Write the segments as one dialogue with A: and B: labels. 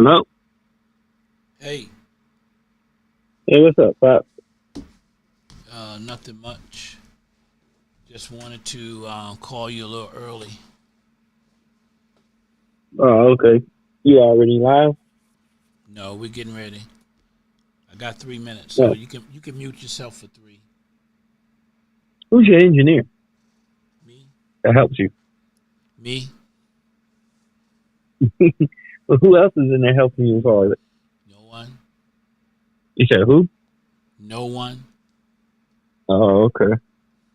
A: Hello?
B: Hey,
A: Hey, what's up, Pop?
B: nothing much. Just wanted to call you a little early.
A: Oh, okay. You already live?
B: No, we're getting ready. I got 3 minutes, so
A: Yeah.
B: you can mute yourself for three.
A: Who's your engineer
B: Me,
A: that helps you?
B: me,
A: Well, who else is in there helping you with it?
B: no one,
A: You said who?
B: no one.
A: Oh, okay.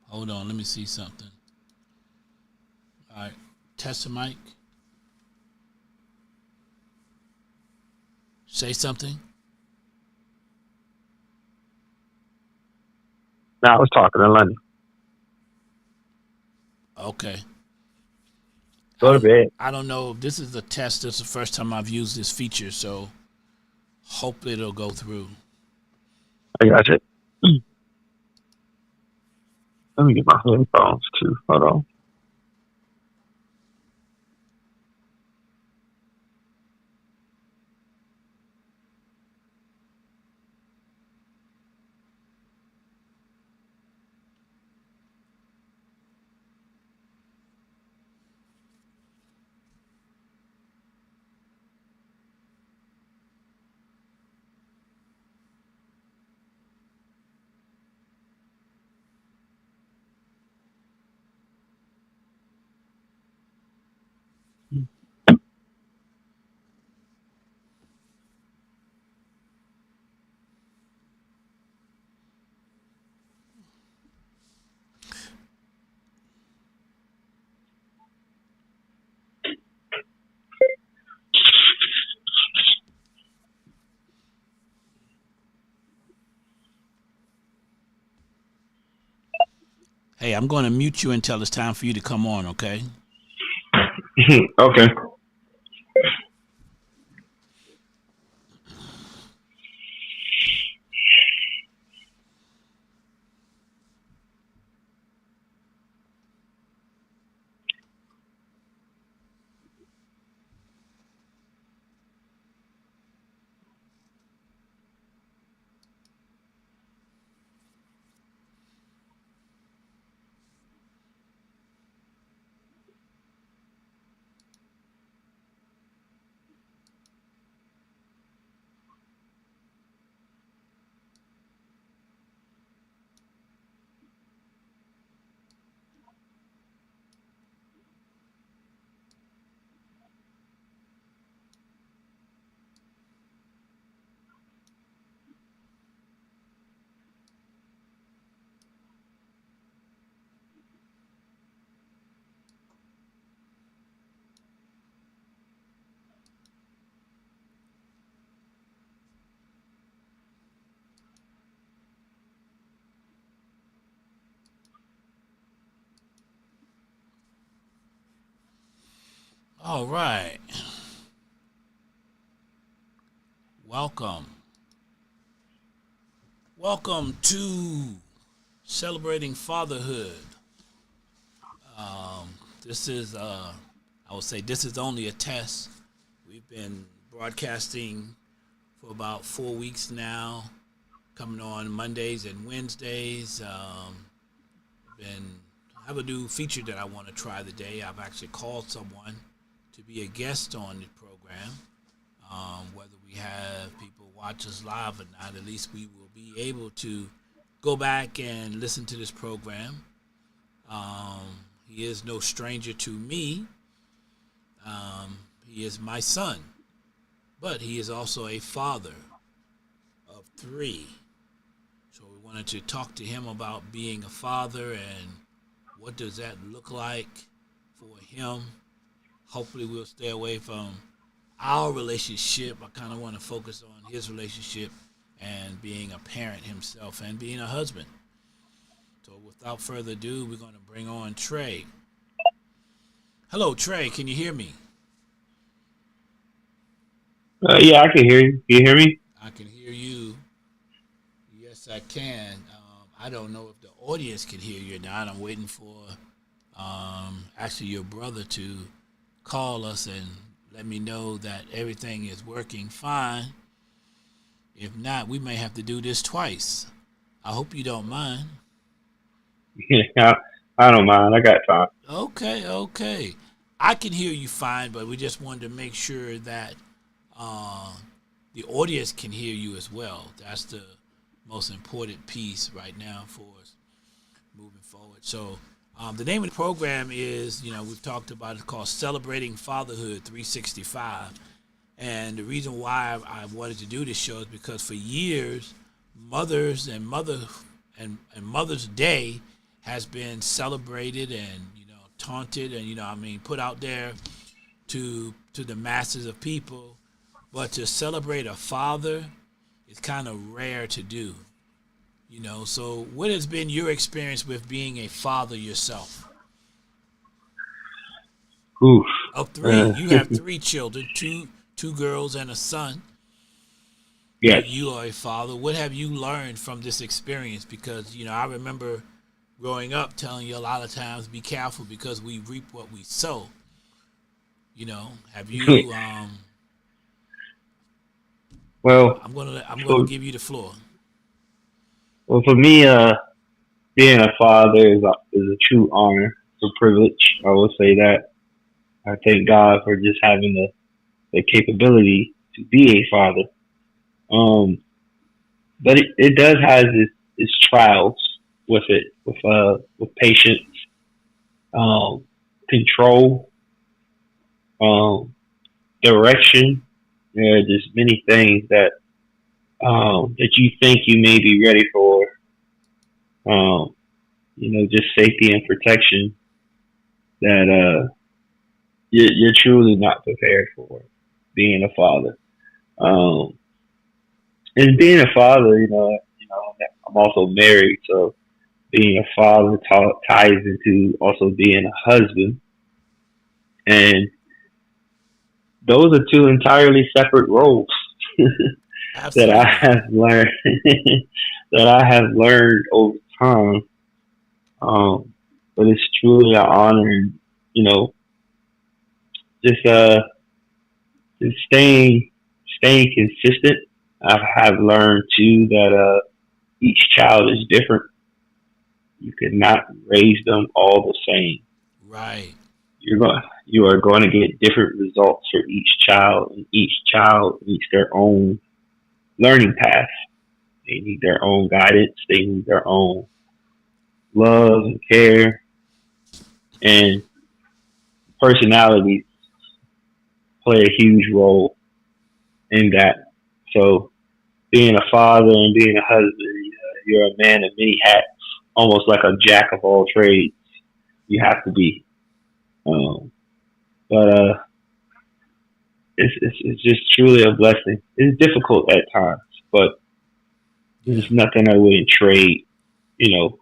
B: Hold on, let me see something. All right, test the mic. Say something.
A: Now I was talking to Lenny.
B: Okay. I
A: Go to
B: don't.
A: bed.
B: I don't know. This is a test. This is the first time I've used this feature, so hopefully it'll go through.
A: I got you. Let me get my headphones too. Hold on.
B: Hey, I'm going to mute you until it's time for you to come on. Okay.
A: Okay.
B: All right. Welcome. Welcome to Celebrating Fatherhood. This is, I would say, this is only a test. We've been broadcasting for about 4 weeks now, coming on Mondays and Wednesdays. Been I have a new feature that I want to try today. I've actually called someone to be a guest on the program. Whether we have people watch us live or not, at least we will be able to go back and listen to this program. He is no stranger to me. He is my son, but he is also a father of three. So we wanted to talk to him about being a father and what does that look like for him. Hopefully, we'll stay away from our relationship. I kind of want to focus on his relationship and being a parent himself and being a husband. So, without further ado, we're going to bring on Trey. Hello, Trey. Can you hear me?
A: Yeah, I can hear you. Can you hear me?
B: I can hear you. Yes, I can. I don't know if the audience can hear you or not. I'm waiting for actually your brother to call us and let me know that everything is working fine. If not, we may have to do this twice. I hope you don't mind.
A: Yeah, I don't mind. I got time.
B: Okay, okay. I can hear you fine, but we just wanted to make sure that uh, the audience can hear you as well. That's the most important piece right now for us moving forward. So, the name of the program is, we've talked about it, called Celebrating Fatherhood 365. And the reason why I wanted to do this show is because for years, mothers and Mother's Day has been celebrated and taunted and put out there to the masses of people. But to celebrate a father is kind of rare to do. So what has been your experience with being a father yourself?
A: Oof.
B: Of three,
A: Uh,
B: you have three children, two girls and a son. You
A: yes.
B: you are a father. What have you learned from this experience? Because I remember growing up telling you a lot of times, be careful because we reap what we sow. Have you?
A: Well,
B: I'm gonna
A: for
B: give you the floor.
A: for me, being a father is a true honor, it's a privilege. I will say that. I thank God for just having the capability to be a father. Um, but it does have its trials with it, with patience, um, control, um, direction. There are just many things that you think you may be ready for. Um, just safety and protection that you're truly not prepared for being a father. Um, and being a father, I'm also married, so being a father ties into also being a husband, and those are two entirely separate roles that I
B: Absolutely.
A: have learned that I have learned over time. Um, but it's truly an honor, and you know, just just staying consistent. I have learned too that each child is different. You cannot raise them all the same.
B: Right.
A: You are going to get different results for each child, and each child needs their own learning path. They need their own guidance. They need their own love and care, and personalities play a huge role in that. So being a father and being a husband, you're a man of many hats, almost like a jack of all trades. You have to be. Um, but it's just truly a blessing. It's difficult at times, but
B: Yeah.
A: there's nothing I wouldn't trade. You know,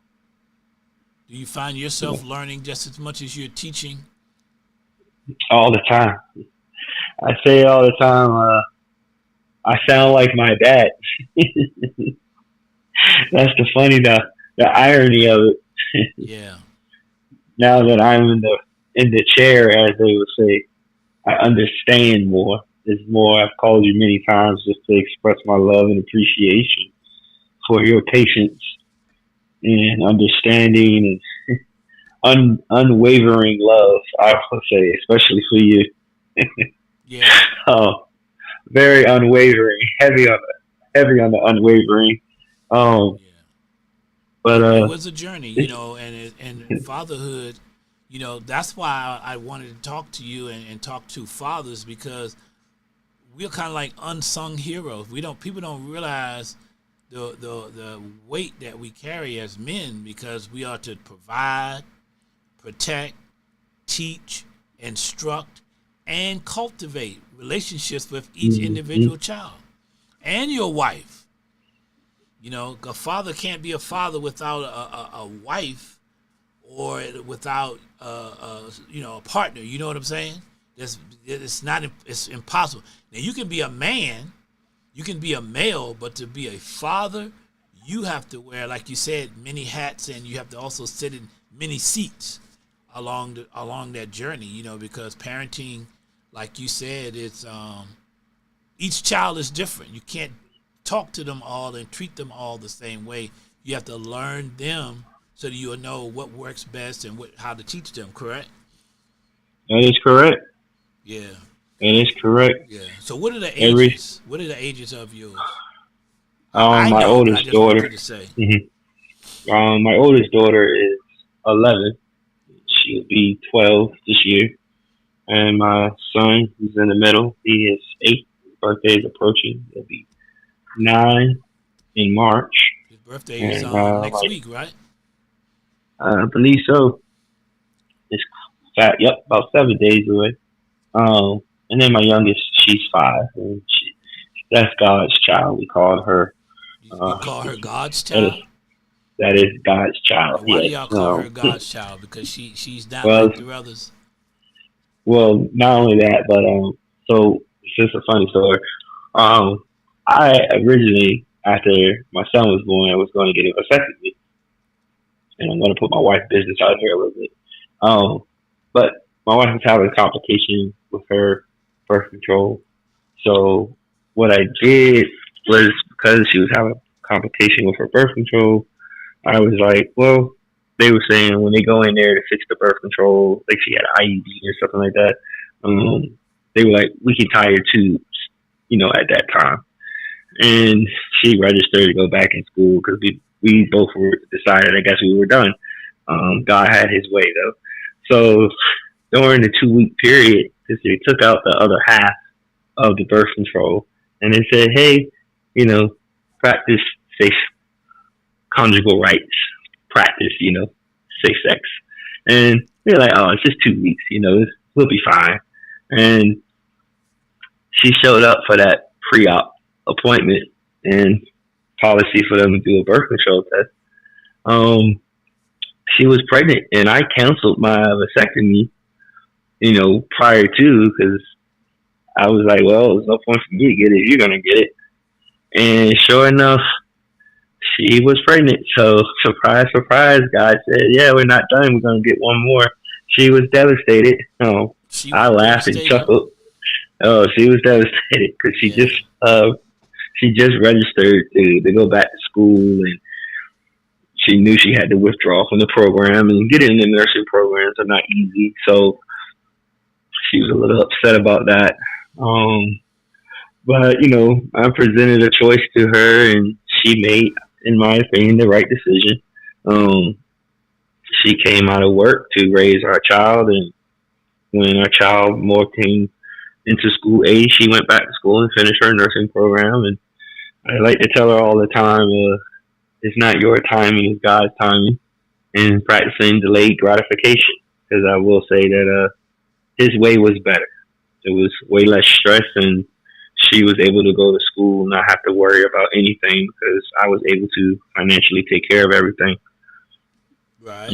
B: Do you find
A: you
B: yourself
A: know,
B: learning just as much as you're teaching?
A: all the time. I say all the time. I sound like my dad. That's the irony of it.
B: Yeah.
A: Now that I'm in the chair, as they would say, I understand more. There's more. I've called you many times just to express my love and appreciation for your patience and understanding and unwavering love. I would say, especially for you.
B: Yeah.
A: Oh, very unwavering, heavy on the unwavering. Um,
B: Yeah.
A: but
B: It was a journey,
A: it's
B: and fatherhood, that's why I wanted to talk to you and talk to fathers because we're kind of like unsung heroes. People don't realize the weight that we carry as men because we are to provide, protect, teach, instruct, and cultivate relationships with each
A: mhm,
B: individual child and your wife. A father can't be a father without a wife or without a partner. You know what I'm saying? It's not. It's impossible. Now you can be a man, you can be a male, but to be a father, you have to wear, like you said, many hats, and you have to also sit in many seats along that journey. Because parenting like you said, it's each child is different. You can't talk to them all and treat them all the same way. You have to learn them so that you'll know what works best and how to teach them. Correct?
A: That is correct.
B: Yeah,
A: That is correct.
B: yeah. So what are the
A: Every
B: ages? What are the ages of yours? I
A: my
B: know, but I
A: oldest
B: just want
A: daughter.
B: you to say.
A: Mhm. My oldest daughter is 11. She'll be 12 this year, and my son, who's in the middle, he is 8. His birthday is approaching. He'll be 9 in March,
B: His birthday is
A: and
B: next week, right?
A: I believe so. It's fat. Yep, about 7 days away. And then my youngest, she's 5, and that's God's child. We call her.
B: You
A: Uh,
B: call her God's
A: that is
B: child.
A: that is God's child.
B: And why do
A: Yes.
B: y'all call her God's child? Because she's not
A: Well,
B: like the others.
A: well, not only that, but so it's just a funny story. Um, I originally, after my son was born, I was going to get a vasectomy, and I'm going to put my wife's business out here a little bit. Um, but my wife was having a complication with her birth control. So what I did was, because she was having a complication with her birth control, I was like, well, they were saying when they go in there to fix the birth control, like she had an IUD or something like that. They were like, we can tie her tubes, at that time. And she registered to go back in school because we both were decided. I guess we were done. God had His way though. So during the 2 week period, because they took out the other half of the birth control, and they said, hey, practice safe conjugal rights, practice, safe sex. And they're like, oh, it's just 2 weeks, we'll be fine. And she showed up for that pre-op appointment and policy for them to do a birth control test. Um, she was pregnant, and I canceled my vasectomy, prior to, because I was like, well, there's no point for me to get it. You're gonna get it. And sure enough, she was pregnant. So surprise, surprise, God said, yeah, we're not done. We're gonna get one more. She was devastated.
B: She
A: I
B: was
A: laughed and
B: devastated.
A: chuckled. Oh, she was devastated because
B: Yeah,
A: she just registered to go back to school, and she knew she had to withdraw from the program, and getting in the nursing programs are not easy. So she was a little upset about that. Um, but I presented a choice to her, and she made, in my opinion, the right decision. Um, she came out of work to raise our child, and when our child more came into school age, she went back to school and finished her nursing program. And I like to tell her all the time, it's not your timing, it's God's timing, and practicing delayed gratification. Because I will say that His way was better. It was way less stress, and she was able to go to school and not have to worry about anything because I was able to financially take care of everything.
B: right.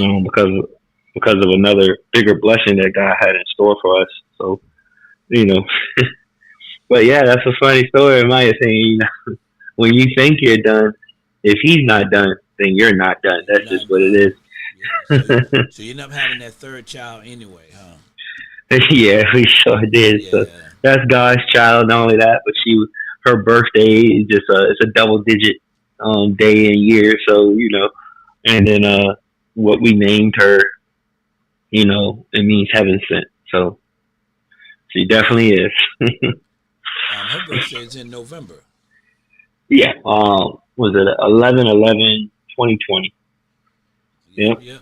A: Because of another bigger blessing that God had in store for us. So you know, but yeah, that's a funny story in my opinion. When you think you're done, if He's not done, then you're not done.
B: You're
A: That's just
B: not
A: what
B: done.
A: it
B: Yeah. So
A: is.
B: so you end up having that third child anyway, huh?
A: Yeah, we sure did. So
B: Yeah.
A: that's God's child. Not only that, but her birthday is just it's a double digit day and year. So and then what we named her, it means heaven sent. So she
B: Yeah.
A: definitely is.
B: Her birthday is in November.
A: Yeah. Was it 11/11/2020?
B: Yep.
A: Yep.
B: Yep.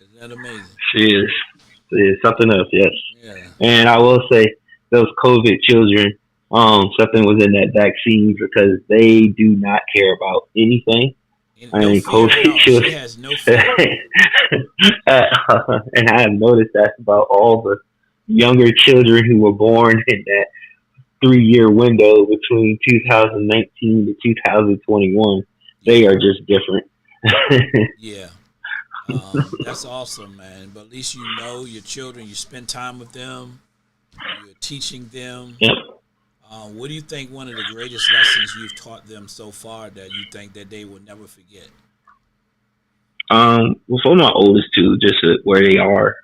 B: Isn't that amazing?
A: She is. She is something else. Yes.
B: Yeah.
A: And I will say those COVID children, something was in that vaccine because they do not care about anything.
B: And no
A: And
B: fear at
A: COVID
B: all.
A: children,
B: She has no fear.
A: and I have noticed that about all the younger children who were born in that 3 year window between 2019 to 2021. They
B: Yeah.
A: are just different.
B: Yeah. That's awesome, man. But at least you know your children. You spend time with them. You're teaching them.
A: Yep.
B: What do you think one of the greatest lessons you've taught them so far that you think that they will never forget?
A: Well, for my oldest two, just where they are.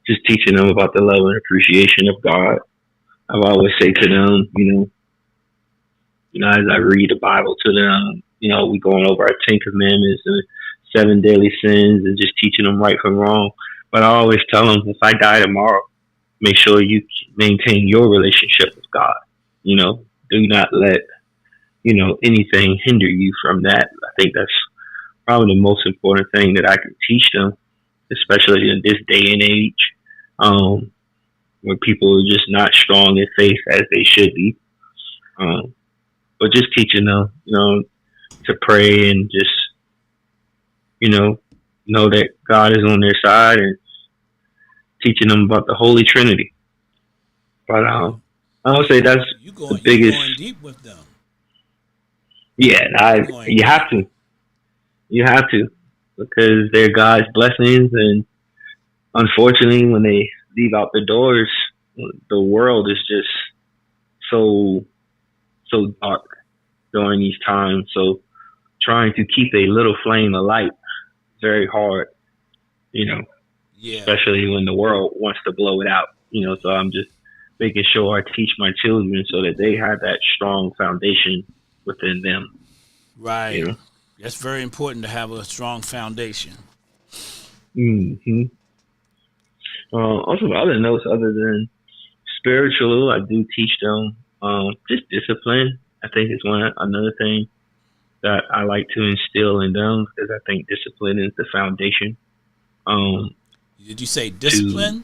A: just teaching them about the love and appreciation of God. I've always say to them, as I read the Bible to them, we going over our 10 Commandments and 7 daily sins and just teaching them right from wrong. But I always tell them, if I die tomorrow, make sure you maintain your relationship with God. Do not let, anything hinder you from that. I think that's probably the most important thing that I can teach them, especially in this day and age, where people are just not strong in faith as they should be. But just teaching them, to pray and just, know that God is on their side, and teaching them about the Holy Trinity. But I would say that's the biggest.
B: You going deep with them.
A: Yeah, you have to. You have to, because they're God's blessings, and unfortunately, when they leave out the doors, the world is just so dark during these times. So trying to keep a little flame alight is very hard,
B: Yeah.
A: especially when the world wants to blow it out. So I'm just making sure I teach my children so that they have that strong foundation within them.
B: Right. That's very important to have a strong foundation.
A: Mm-hmm. Also, other notes other than spiritual, I do teach them just discipline. I think is another thing that I like to instill in them, because I think discipline is the foundation.
B: Did you say discipline?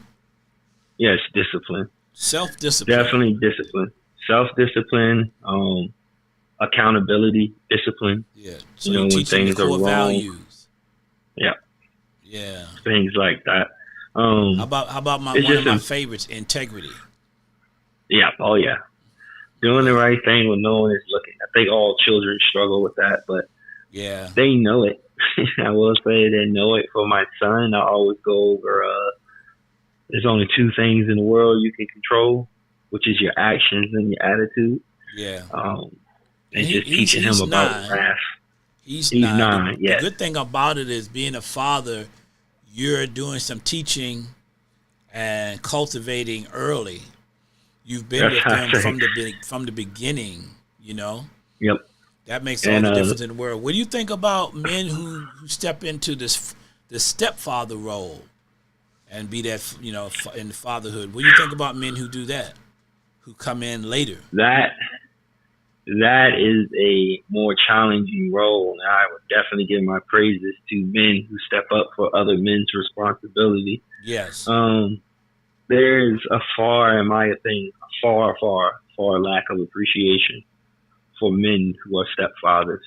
A: Yes, discipline.
B: Self-discipline.
A: Definitely discipline. Self-discipline. Accountability, discipline.
B: Yeah. So you teach them the core values.
A: Yeah.
B: Yeah.
A: Things like that.
B: How about one of my favorites, integrity?
A: Yeah. Oh yeah. Doing the right thing when no one is looking. I think all children struggle with that, but
B: yeah,
A: they know it. I will say they know it. For my son, I always go over. There's only 2 things in the world you can control, which is your actions and your attitude.
B: Yeah.
A: And just teaching him about wrath.
B: He's 9.
A: Yes.
B: The good thing about it is, being a father, you're doing some teaching and cultivating early. You've been with them from the beginning,
A: Yep.
B: That makes all the difference in the world. What do you think about men who step into this stepfather role and be that, in fatherhood? What do you think about men who do that, who come in later?
A: That is a more challenging role, and I would definitely give my praises to men who step up for other men's responsibility.
B: Yes.
A: There's in my opinion, a far lack of appreciation for men who are stepfathers,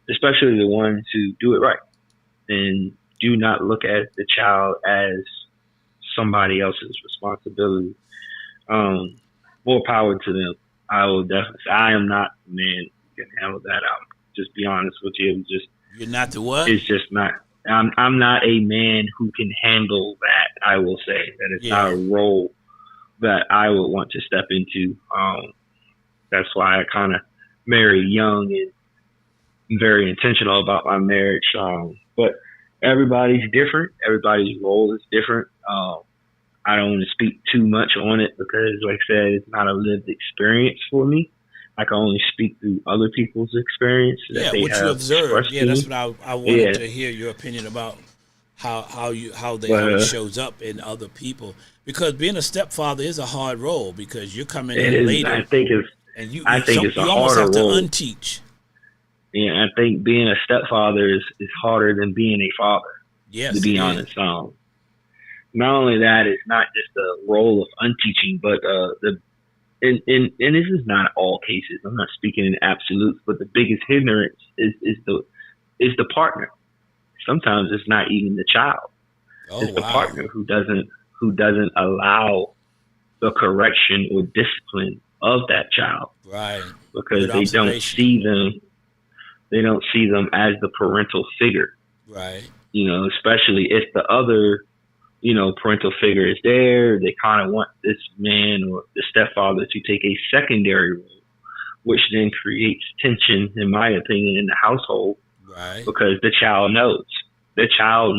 A: especially the ones who do it right and do not look at the child as somebody else's responsibility. More power to them. I will definitely say I am not the man who can handle that. I'll just be honest with you.
B: You're not the what?
A: It's just not. I'm not a man who can handle that. I will say that it's not a role that I would want to step into. That's why I kind of married young and very intentional about my marriage. But everybody's different. Everybody's role is different. I don't want to speak too much on it because, like I said, it's not a lived experience for me. I can only speak through other people's experience.
B: That what you observed. Yeah, that's what I wanted to hear your opinion about how it shows up in other people. Because being a stepfather is a hard role, because you're coming in later.
A: I think it's a
B: almost
A: harder
B: have to
A: role.
B: Unteach.
A: Yeah, I think being a stepfather is harder than being a father.
B: Yes,
A: to be honest. Not only that, it's not just the role of unteaching, but and this is not all cases. I'm not speaking in absolutes, but the biggest hindrance is the partner. Sometimes it's not even the child. It's the partner who doesn't allow the correction or discipline of that child.
B: Right.
A: Because they don't see them as the parental figure.
B: Right.
A: Especially if the other parental figure is there, they kind of want this man or the stepfather to take a secondary role, which then creates tension, in my opinion, in the household.
B: Right.
A: Because the child knows. The child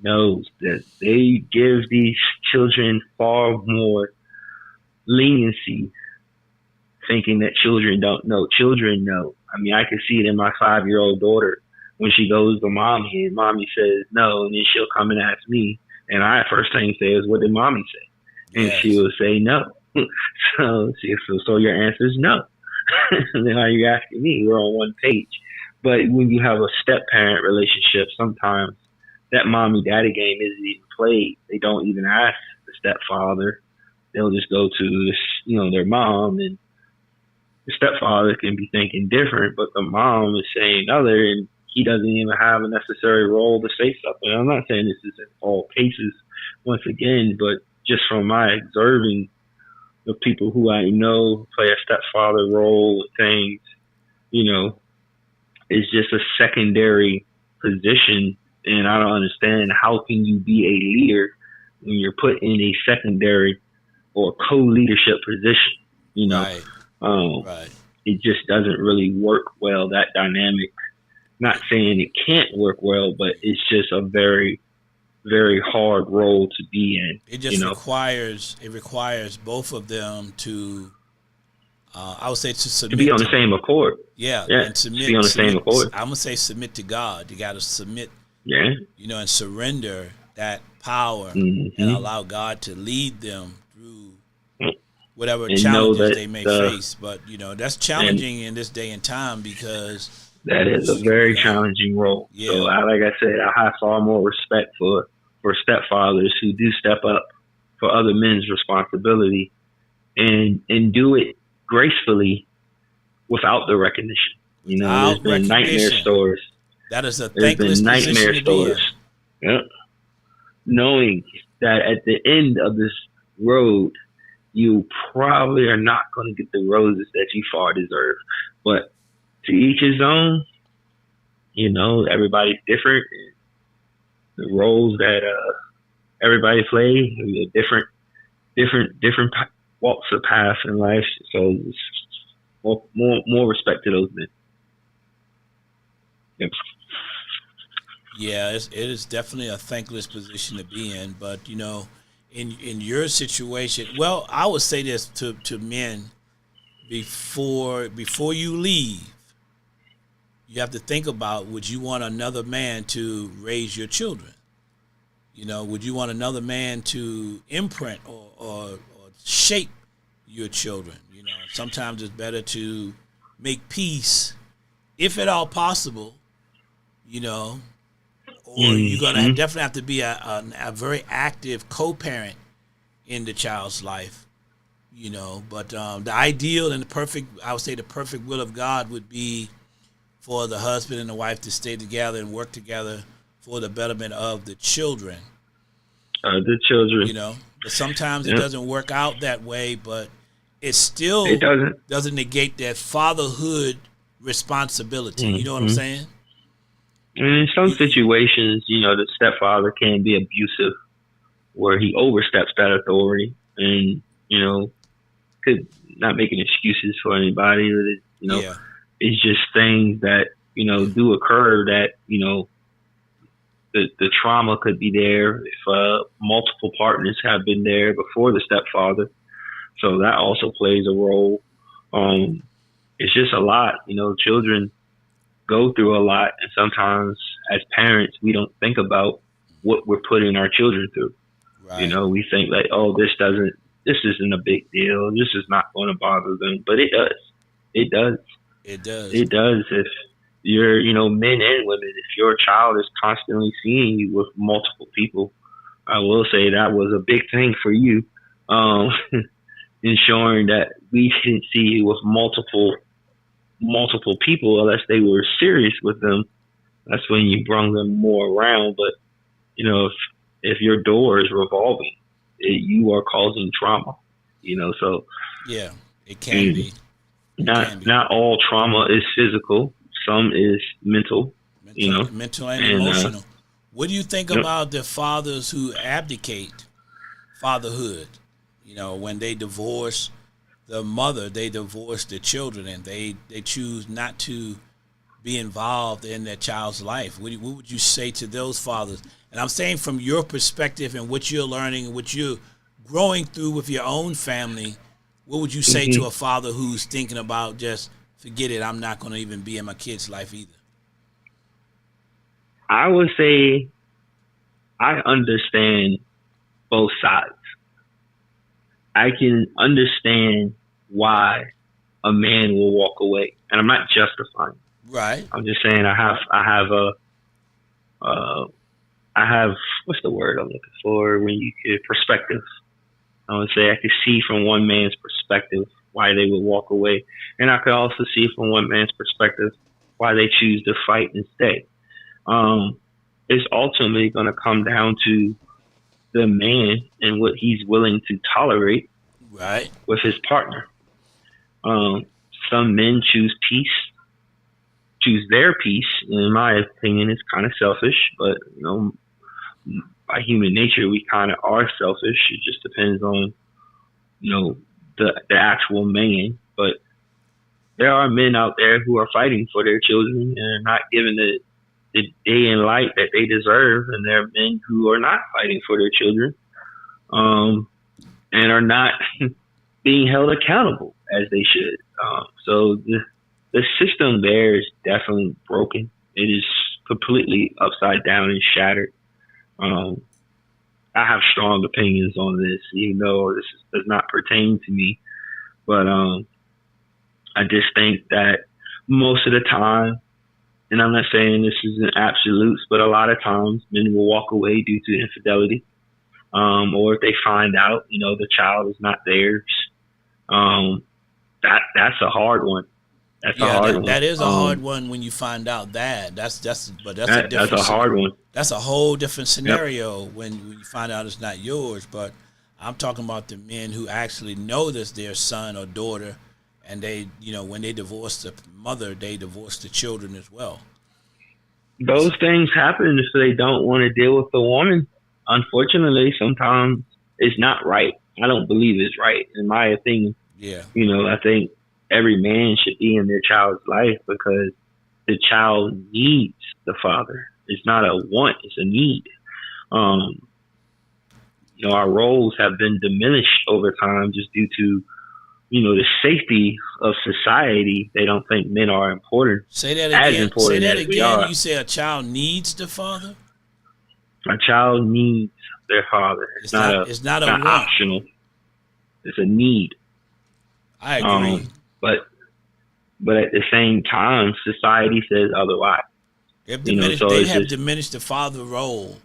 A: knows that they give these children far more leniency, thinking that children don't know. Children know. I mean, I can see it in my 5-year-old daughter when she goes to mommy and mommy says no, and then she'll come and ask me, and I first thing say is, "What did mommy say?" And she
B: Yes.
A: will say no. So your answer is no. And then are you asking me? We're on one page. But when you have a step parent relationship, sometimes that mommy daddy game isn't even played. They don't even ask the stepfather. They'll just go to this, their mom, and the stepfather can be thinking different, but the mom is saying other, and he doesn't even have a necessary role to say something. I'm not saying this is in all cases, once again, but just from my observing of people who I know play a stepfather role with things, you know, is just a secondary position, and I don't understand how can you be a leader when you're put in a secondary or co-leadership position. You know,
B: Right.
A: um,
B: Right.
A: it just doesn't really work well. That dynamic. Not saying it can't work well, but it's just a very, very hard role to be in.
B: It
A: You
B: just
A: know,
B: requires both of them to I would say to
A: to be
B: submit
A: on the
B: to,
A: same accord.
B: yeah,
A: Yeah,
B: and
A: to be on the same accord.
B: I'm gonna say submit to God. You got to submit,
A: Yeah.
B: and surrender that power and
A: Hmm.
B: allow God to lead them through whatever
A: And know
B: challenges
A: that
B: they may face. But that's
A: and
B: challenging in this day and time because
A: that is a
B: you
A: very
B: know,
A: challenging role. So,
B: yeah,
A: like I said, I have far more respect for stepfathers who do step up for other men's responsibility and do it gracefully without the recognition. There's
B: without
A: been nightmare
B: recognition.
A: stories.
B: That is a
A: There's
B: thankless
A: been
B: position
A: nightmare
B: to be
A: stories.
B: in.
A: Yeah. Knowing that at the end of this road, you probably are not going to get the roses that you far deserve. But to each his own. Everybody's different. The roles that everybody plays, different walks of path in life. So it's more respect to those men. Yep.
B: Yeah, it is definitely a thankless position to be in. But in your situation, well, I would say this to men before you leave, you have to think about: would you want another man to raise your children? Would you want another man to imprint or shape your children? Sometimes it's better to make peace, if at all possible. You know, or you're gonna
A: Mm-hmm.
B: definitely have to be a very active co-parent in the child's life. But the ideal and I would say the perfect will of God would be for the husband and the wife to stay together and work together for the betterment of the children.
A: The children.
B: But sometimes it
A: Yep.
B: doesn't work out that way. But it
A: It
B: still
A: doesn't.
B: doesn't negate that fatherhood responsibility. You know what I'm
A: Mm-hmm.
B: saying?
A: And in some
B: You,
A: situations, the stepfather can be abusive, where he oversteps that authority, and could not making excuses for anybody. But
B: yeah,
A: it's just things that do occur that the trauma could be there if multiple partners have been there before the stepfather. So that also plays a role. Um, it's just a lot. Children go through a lot, and sometimes as parents, we don't think about what we're putting our children through.
B: right.
A: We think like, oh, this isn't a big deal. This is not going to bother them, but it does. It does.
B: It does.
A: It does. If you're, men and women, if your child is constantly seeing you with multiple people, I will say that was a big thing for you, um, ensuring that we didn't see you with multiple people unless they were serious with them. That's when you bring them more around. But if your door is revolving, you are causing trauma. So
B: Yeah, it can
A: mm,
B: be. It
A: not
B: can be
A: not all trauma is physical. Some is mental.
B: mental and
A: And
B: emotional. What do you think
A: yep.
B: about the fathers who abdicate fatherhood? When they divorce the mother, they divorce the children, and they choose not to be involved in that child's life? What would you say to those fathers? And I'm saying from your perspective and what you're learning and what you're growing through with your own family, what would you say to
A: hmm
B: a father who's thinking about just forget it, I'm not going to even be in my kid's life either?
A: I would say I understand both sides. I can understand why a man will walk away, and I'm not justifying.
B: Right.
A: I'm just saying uh, I have what's the word I'm looking for when you get perspective. I would say I could see from one man's perspective why they would walk away, and I could also see from one man's perspective why they choose to fight and stay. Um, it's ultimately going to come down to the man and what he's willing to tolerate
B: Right.
A: with his partner. Um, some men choose peace, choose their peace. In my opinion, it's kind of selfish, but by human nature, we kind of are selfish. It just depends on the actual man. But there are men out there who are fighting for their children and are not given the day and light that they deserve, and there are men who are not fighting for their children, and are not being held accountable as they should. So the system there is definitely broken. It is completely upside down and shattered. Um, I have strong opinions on this, even though does not pertain to me. But I just think that most of the time, and I'm not saying this is an absolutes, but a lot of times men will walk away due to infidelity, or if they find out, the child is not theirs. That's a hard one. That's a
B: Yeah,
A: hard
B: that
A: one.
B: that is a hard one when you find out that. But that's a
A: That's a
B: different
A: hard one.
B: that's a whole different
A: Yep.
B: scenario when you find out it's not yours. But I'm talking about the men who actually know this their son or daughter, and they, when they divorce the mother, they divorce the children as well.
A: Those things happen if they don't want to deal with the woman. Unfortunately, sometimes it's not right. I don't believe it's right, in my opinion.
B: Yeah,
A: I think every man should be in their child's life because the child needs the father. It's not a want, it's a need. Um, our roles have been diminished over time just due to, the safety of society. They don't think men are important,
B: say that
A: as
B: again. Say
A: important
B: that
A: as we
B: again.
A: are.
B: You say a child needs the father.
A: A child needs their father. It's
B: It's not. It's not a
A: not
B: want.
A: optional. It's a need.
B: I agree.
A: Um, but at the same time, society says otherwise. So
B: They
A: it's
B: have
A: just
B: diminished the father role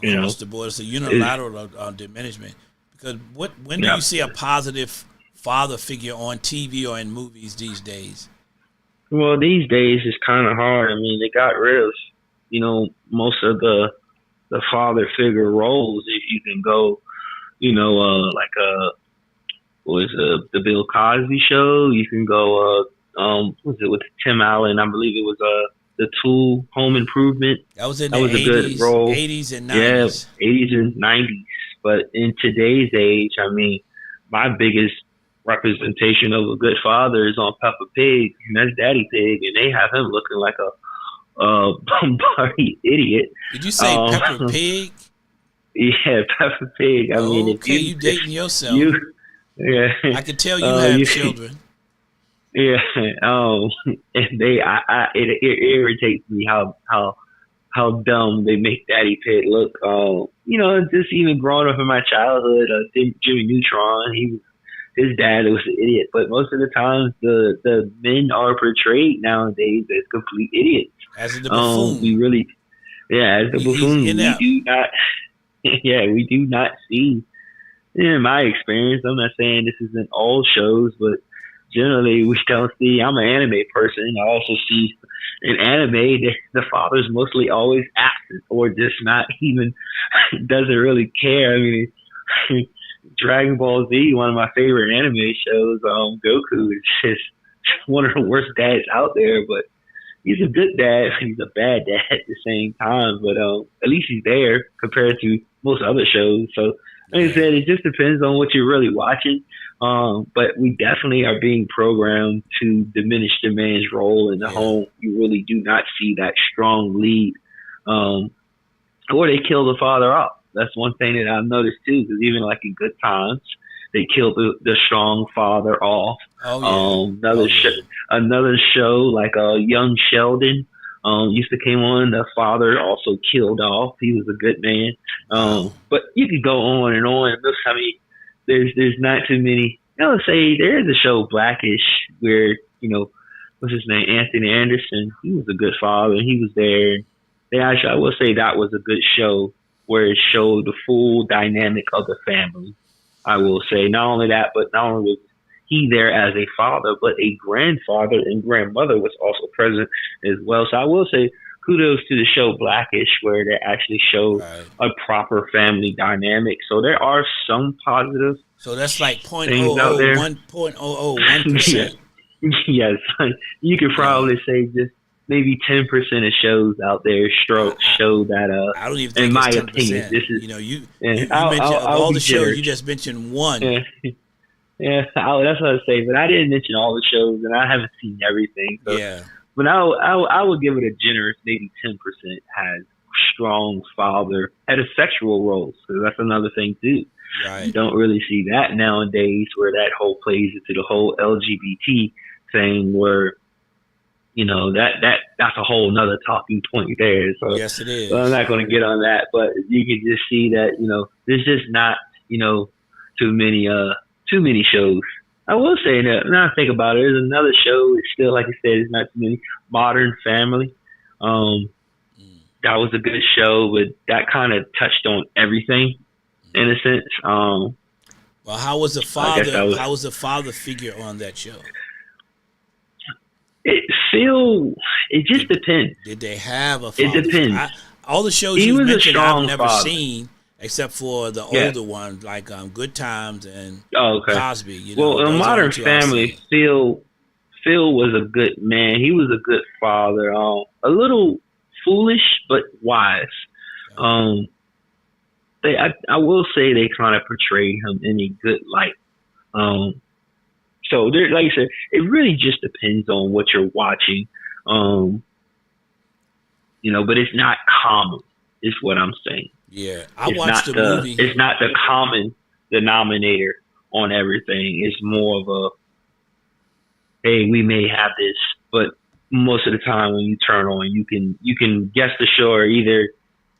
A: you
B: across
A: know,
B: the board. It's a
A: it's
B: unilateral diminishment. Because when do
A: yeah.
B: you see a positive father figure on TV or in movies these days?
A: Well, these days it's kind of hard. I mean, they got rid of most of the father figure roles. If you can go, like what was the Bill Cosby show? You can go was it with Tim Allen? I believe it was the Tool Home Improvement.
B: That was in
A: That
B: the
A: was a good role.
B: '80s and
A: Yeah,
B: '90s.
A: 80s and 90s. But in today's age, I mean, my biggest representation of a good father is on Peppa Pig, and that's Daddy Pig, and they have him looking like a Bombardier idiot.
B: Did you say
A: Um,
B: Pepper Pig?
A: yeah, Peppa Pig. I mean, if
B: Okay, you dating yourself.
A: you, yeah,
B: I can tell you have
A: you,
B: children.
A: yeah, and it irritates me how dumb they make Daddy Pig look. Just even growing up in my childhood, Jimmy Neutron, his dad was an idiot, but most of the times the men are portrayed nowadays as complete idiots.
B: As the buffoon.
A: We really, yeah, as the
B: He's
A: buffoon, we
B: inept.
A: do not, yeah, we do not see. In my experience, I'm not saying this isn't all shows, but generally we don't see. I'm an anime person. I also see in anime the father's mostly always absent or just not even doesn't really care. I mean, Dragon Ball Z, one of my favorite anime shows. Goku is just one of the worst dads out there, but he's a good dad. He's a bad dad at the same time, but at least he's there compared to most other shows. So, like I
B: Yeah.
A: said, it just depends on what you're really watching. But we definitely are being programmed to diminish the man's role in the
B: Yeah.
A: home. You really do not see that strong lead, um, or they kill the father off. That's one thing that I've noticed too. Because even like in Good Times, they kill the strong father off.
B: Oh yeah. Oh
A: Another
B: yeah.
A: another show like Young Sheldon. Used to came on. The father also killed off. He was a good man.
B: Wow.
A: But you could go on and on. I mean, there's not too many. I would say there is a show Blackish where what's his name, Anthony Anderson. He was a good father. He was there. They actually, I will say that was a good show where it showed the full dynamic of the family. I will say not only that, but not only was he there as a father, but a grandfather and grandmother was also present as well. So I will say kudos to the show Blackish, where they actually showed
B: Right.
A: a proper family dynamic. So there are some positive
B: So that's like
A: things out there.
B: 0.0001%.
A: Yes, you could
B: You know,
A: probably say just maybe 10% of shows out there
B: I, I
A: show that.
B: I don't even
A: In
B: think it's
A: my
B: ten
A: opinion,
B: percent.
A: this is.
B: You know, you
A: Yeah,
B: you you mentioned of
A: I'll
B: all the
A: be
B: shows,
A: generous.
B: you just mentioned one.
A: Yeah, yeah, that's what I say. But I didn't mention all the shows, and I haven't seen everything. So,
B: Yeah.
A: but I would give it a generous maybe 10% has strong father heterosexual roles, because that's another thing too. You
B: Right.
A: don't really see that nowadays, where that whole plays into the whole LGBT thing, where that's a whole nother talking point there. So
B: Yes, it
A: well, I'm
B: is.
A: not going to get on that, but you can just see that there's just not too many too many shows. I will say that now I think about it, there's another show. It's still like I said, it's not too many. Modern Family. Um,
B: Mm,
A: that was a good show, but that kind of touched on everything
B: mm.
A: in a sense.
B: Well, how was the
A: I guess
B: father?
A: I was.
B: How was the father figure on that show?
A: It feel. It just
B: Did
A: depends.
B: did they have a
A: It
B: father?
A: depends.
B: All the shows
A: He
B: you
A: was a
B: mentioned, I've
A: strong
B: never
A: father.
B: seen except for the
A: Yeah.
B: older ones like Good Times and
A: Oh, okay.
B: Cosby. You know,
A: Well, in
B: those are the only
A: Modern
B: two I've
A: Family,
B: seen.
A: Phil was a good man. He was a good father. A little foolish but wise.
B: Yeah.
A: Um, I will say they kind of portrayed him in a good light. Um, so there, like I said, it really just depends on what you're watching. Um, but it's not common. Is what I'm saying.
B: Yeah, I watched a movie.
A: It's not the common denominator on everything. It's more of a, hey, we may have this, but most of the time when you turn on, you can guess the show, or either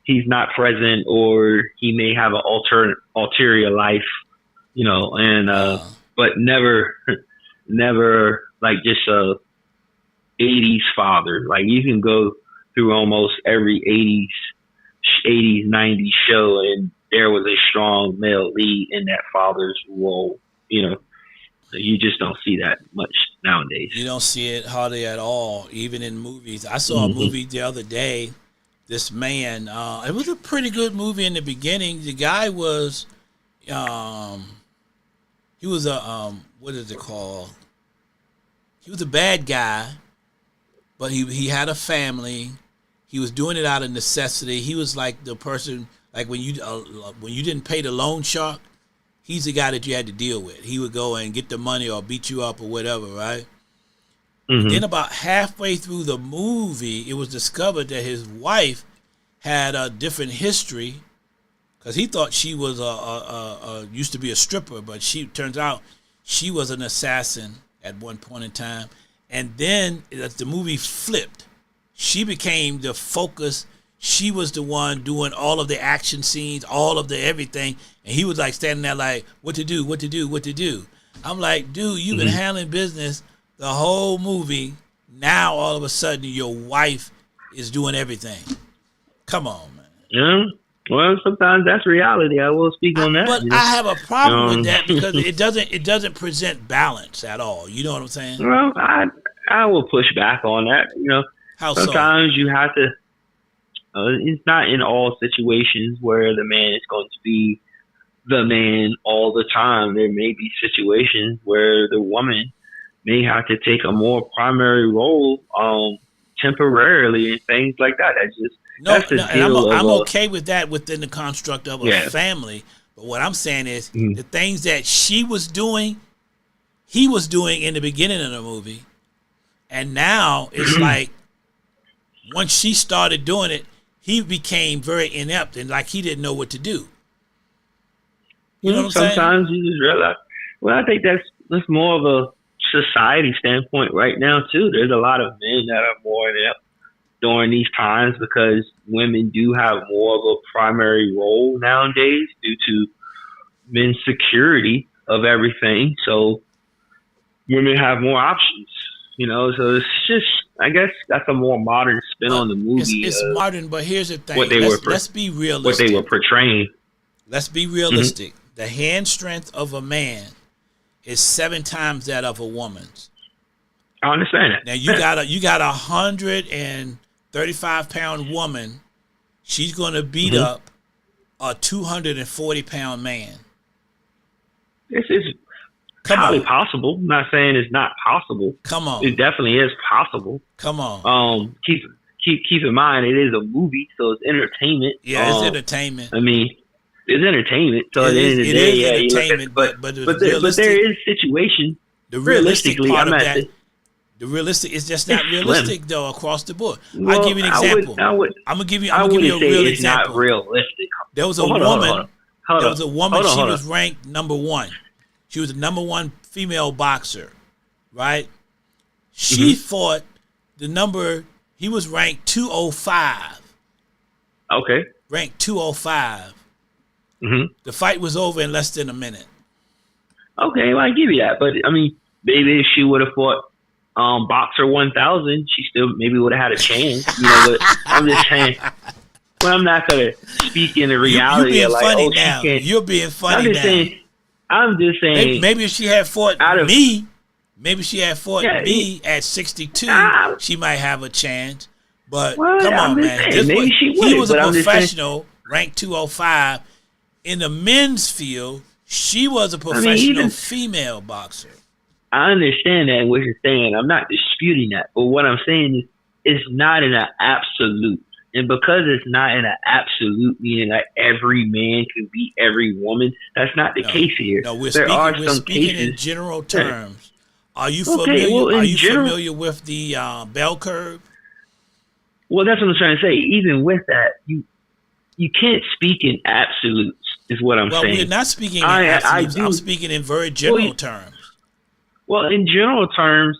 A: he's not present or he may have an ulterior life, and
B: Uh,
A: but never never like just a 80s father. Like you can go through almost every 80s 90s show, and there was a strong male lead in that father's role. You just don't see that much nowadays.
B: you don't see it hardly at all, even in movies. I saw a
A: Hmm.
B: movie the other day. This man, it was a pretty good movie in the beginning. The guy was, um, he was a, what is it called? He was a bad guy, but he had a family. He was doing it out of necessity. He was like the person, like when you didn't pay the loan shark, he's the guy that you had to deal with. He would go and get the money or beat you up or whatever, right? And
A: Hmm.
B: then about halfway through the movie, it was discovered that his wife had a different history because he thought she was used to be a stripper, but she turns out she was an assassin at one point in time. And then as the movie flipped, she became the focus. She was the one doing all of the action scenes, all of the everything, and he was like standing there like, "What to do? What to do? What to do?" I'm like, "Dude, you've been
A: Hmm.
B: handling business the whole movie. Now all of a sudden your wife is doing everything. Come on, man."
A: Yeah. Well, sometimes that's reality. I will speak on that.
B: But I have a problem with
A: Um,
B: that because it doesn't present balance at all. You know what I'm saying?
A: well, I will push back on that.
B: How so?
A: Sometimes you have to. It's not in all situations where the man is going to be the man all the time. There may be situations where the woman may have to take a more primary role, temporarily, and things like that.
B: No,
A: That's the
B: no, and I'm
A: deal of
B: I'm
A: a.
B: okay with that within the construct of a
A: Yeah.
B: family. But what I'm saying is
A: Mhm.
B: the things that she was doing, he was doing in the beginning of the movie, and now it's like once she started doing it, he became very inept and like he didn't know what to do. You know what I'm saying?
A: Sometimes you just realize. Well, I think that's more of a society standpoint right now too. There's a lot of men that are more inept during these times because women do have more of a primary role nowadays due to men's security of everything. So women have more options, so it's just, I guess that's a more modern spin on the movie.
B: It's modern, but here's the thing. Let's be realistic.
A: What they were portraying.
B: Let's be realistic. Mm-hmm. The hand strength of a man is 7 times that of a woman's.
A: I understand that.
B: Now you got 135-pound woman. She's going to beat up a 240-pound man.
A: This is highly possible. I'm not saying it's not possible.
B: Come on.
A: It definitely is possible.
B: Come on.
A: Keep in mind it is a movie, so it's entertainment.
B: Yeah, it's entertainment.
A: I mean, it's entertainment. So at the end of the day, yeah, entertainment. But there is situation.
B: The realistic part of that. The realistic is just not realistic though across the board.
A: Well,
B: I'll give you an example. I'm gonna give you a real example.
A: Not realistic.
B: There was a woman. There was a woman. She was ranked number 1. She was the number 1 female boxer, right? She fought he was ranked 205.
A: Okay.
B: Ranked 205.
A: Mm-hmm.
B: The fight was over in less than a minute.
A: Okay, well, I give you that. But, I mean, maybe if she would have fought Boxer 1000, she still maybe would have had a chance. But I'm just saying. Well, I'm not going to speak in the reality.
B: You're being
A: of
B: funny
A: she
B: now.
A: can't.
B: You're being funny now.
A: I'm just saying.
B: Maybe if she had fought me, at 62, she might have a chance. But come on, man.
A: Maybe she would.
B: He was a professional, ranked 205. In the men's field, she was a professional female boxer.
A: I understand that what you're saying. I'm not disputing that. But what I'm saying is it's not in an absolute. And because it's not in an absolute, meaning that every man can beat every woman, that's not the case here.
B: No, we're speaking in general terms. Are you familiar? Familiar with the bell curve?
A: Well, that's what I'm trying to say. Even with that, you can't speak in absolutes. Is what I'm saying.
B: Well, we're not speaking in absolutes. I'm speaking in very general terms.
A: Well, in general terms,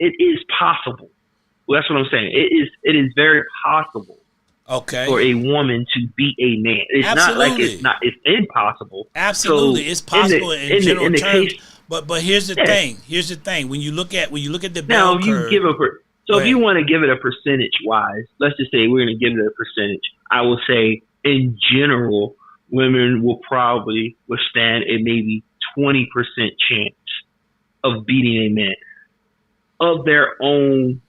A: it is possible. Well, that's what I'm saying. It is very possible.
B: Okay.
A: For a woman to beat a man. It's
B: Absolutely.
A: it's impossible.
B: Absolutely. So it's possible in general terms.
A: Case,
B: but here's the thing. Here's the thing. When you look at the bell curve.
A: If you want to give it a percentage wise, let's just say we're going to give it a percentage. I will say in general, women will probably withstand a maybe 20% chance of beating a man of their own,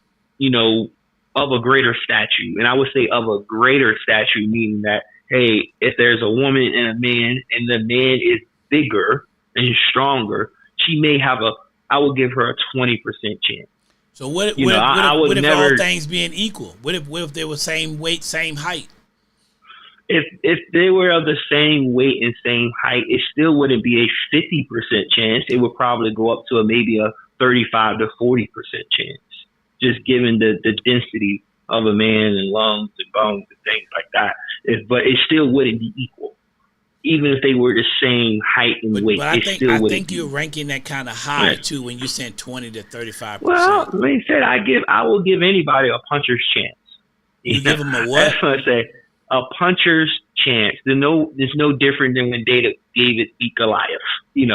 A: of a greater stature. And I would say of a greater stature, meaning that, hey, if there's a woman and a man and the man is bigger and stronger, she may have I would give her a 20% chance.
B: So what if all things being equal? What if they were same weight, same height?
A: If they were of the same weight and same height, it still wouldn't be a 50% chance. It would probably go up to maybe a 35 to 40% chance, just given the density of a man and lungs and bones and things like that. But it still wouldn't be equal. Even if they were the same height and weight,
B: I think you're ranking that kind of high too when you said 20 to 35%.
A: Well, like I said, I will give anybody a puncher's chance.
B: You give them a what?
A: That's what I say. A puncher's chance. There's no different than when David beat Goliath. You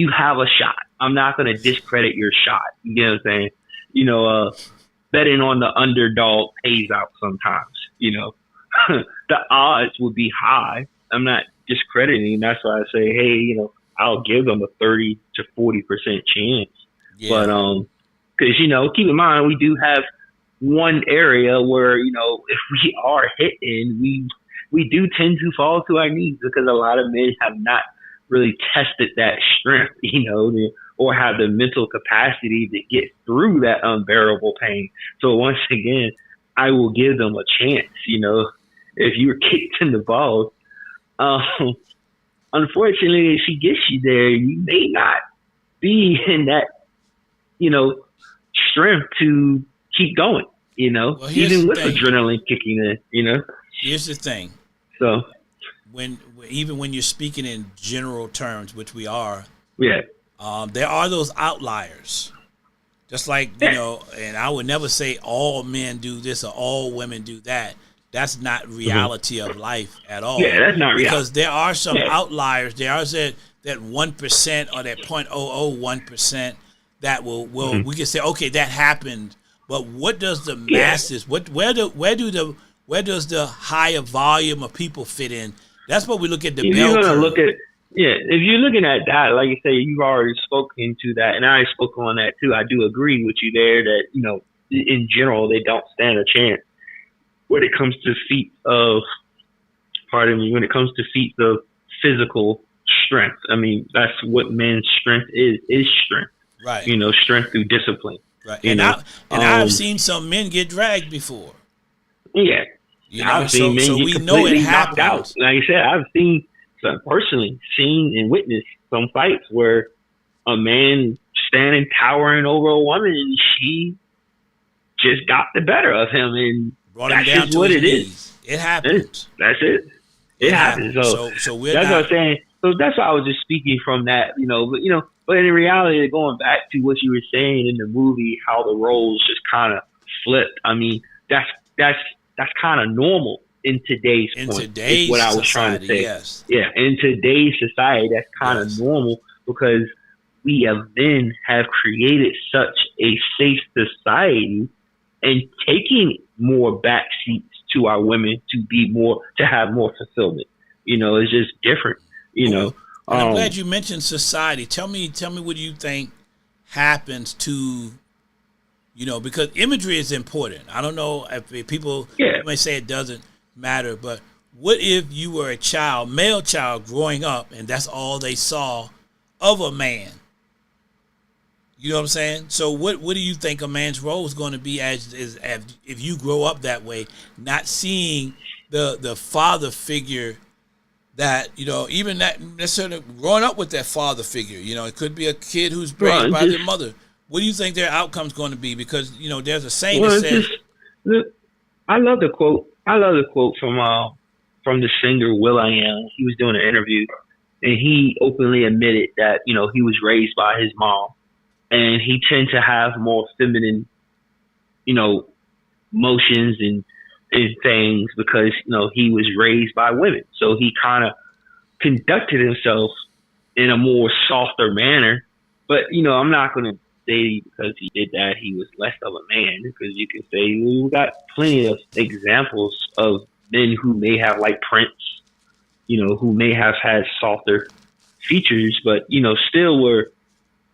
A: have a shot. I'm not going to discredit your shot. You get what I'm saying? Betting on the underdog pays out sometimes. The odds would be high. I'm not discrediting. That's why I say, hey, I'll give them a 30 to 40% chance. Yeah. But because keep in mind we do have one area where if we are hitting, we do tend to fall to our knees because a lot of men have not really tested that strength, or have the mental capacity to get through that unbearable pain. So once again, I will give them a chance. If you're kicked in the balls, unfortunately, if she gets you there, you may not be in that, you know, strength to keep going,
B: Well, here's
A: even
B: the
A: with
B: thing.
A: adrenaline kicking in.
B: Here's the thing.
A: So,
B: When even when you're speaking in general terms, which we are,
A: yeah.
B: there are those outliers. Just like,
A: Yeah.
B: and I would never say all men do this or all women do that. That's not
A: Hmm.
B: reality of life at
A: Yeah,
B: all.
A: that's not reality.
B: Because there are some
A: Yeah.
B: outliers. There are that 1% or that 0.001% that will
A: Hmm.
B: we can say, okay, that happened. But what does the
A: Yeah.
B: masses? Where does the higher volume of people fit in? That's what we look at the
A: If you're
B: bell
A: gonna look
B: curve.
A: at, yeah, if you're looking at that, like you say, you've already spoken to that, and I spoke on that too. I do agree with you there that in general they don't stand a chance when it comes to feats of, pardon me, when it comes to feats of physical strength. I mean, that's what men's strength is strength.
B: Right.
A: Strength through discipline.
B: Right.
A: You know,
B: And I've seen some men get dragged before.
A: yeah, I've seen men
B: So
A: get
B: we know it
A: completely knocked out.
B: happens.
A: Like I said, I've seen, personally seen and witnessed some fights where a man standing towering over a woman and she just got the better of him, and
B: Brought him
A: that's
B: down
A: just
B: to
A: what
B: his
A: it is.
B: knees. It happens.
A: That's it. It
B: It
A: happens.
B: happens.
A: So
B: So we're
A: that's what
B: not
A: I'm saying. So that's why I was just speaking from that, but in reality, going back to what you were saying in the movie, how the roles just kind of flipped. I mean, that's that's that's kind of normal in today's
B: in
A: point. Is
B: today's
A: what I was trying to
B: society.
A: say.
B: Yes.
A: Yeah, in today's society, that's kind of
B: Yes.
A: normal because we have created such a safe society and taking more back seats to our women to have more fulfillment. It's just different. You know,
B: Well, and I'm
A: um,
B: glad you mentioned society. Tell me what do you think happens to because imagery is important. I don't know if people
A: yeah,
B: may say it doesn't matter, but what if you were a child, male child growing up, and that's all they saw of a man? You know what I'm saying? So what do you think a man's role is going to be as if you grow up that way, not seeing the father figure that even that necessarily growing up with that father figure. It could be a kid who's raised
A: bro,
B: by their mother. What do you think their outcome's going to be? Because there's a saying that
A: it's just
B: says,
A: look, I love the quote. I love the quote from the singer will.i.am. He was doing an interview and he openly admitted that he was raised by his mom and he tend to have more feminine you know motions and things because he was raised by women, so he kind of conducted himself in a more softer manner. But I'm not going to say because he did that he was less of a man, because you can say we got plenty of examples of men who may have like Prince, who may have had softer features, but still were,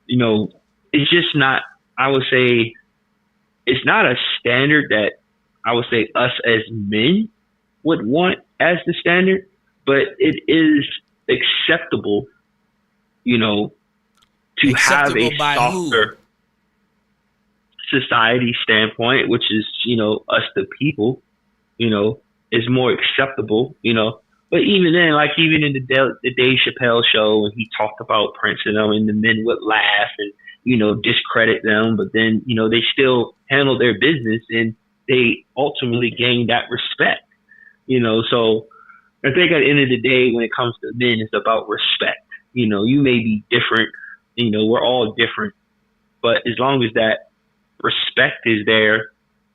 A: you know, it's just not. I would say it's not a standard that I would say us as men would want as the standard, but it is acceptable, you know, to have a
B: acceptable by who?
A: softer society standpoint, which is, us the people, is more acceptable, But even then, like even in the Dave Chappelle show, when he talked about Prince and them, and the men would laugh and discredit them, but then they still handle their business and they ultimately gain that respect, So I think at the end of the day, when it comes to men, it's about respect. You may be different, we're all different, but as long as that respect is there,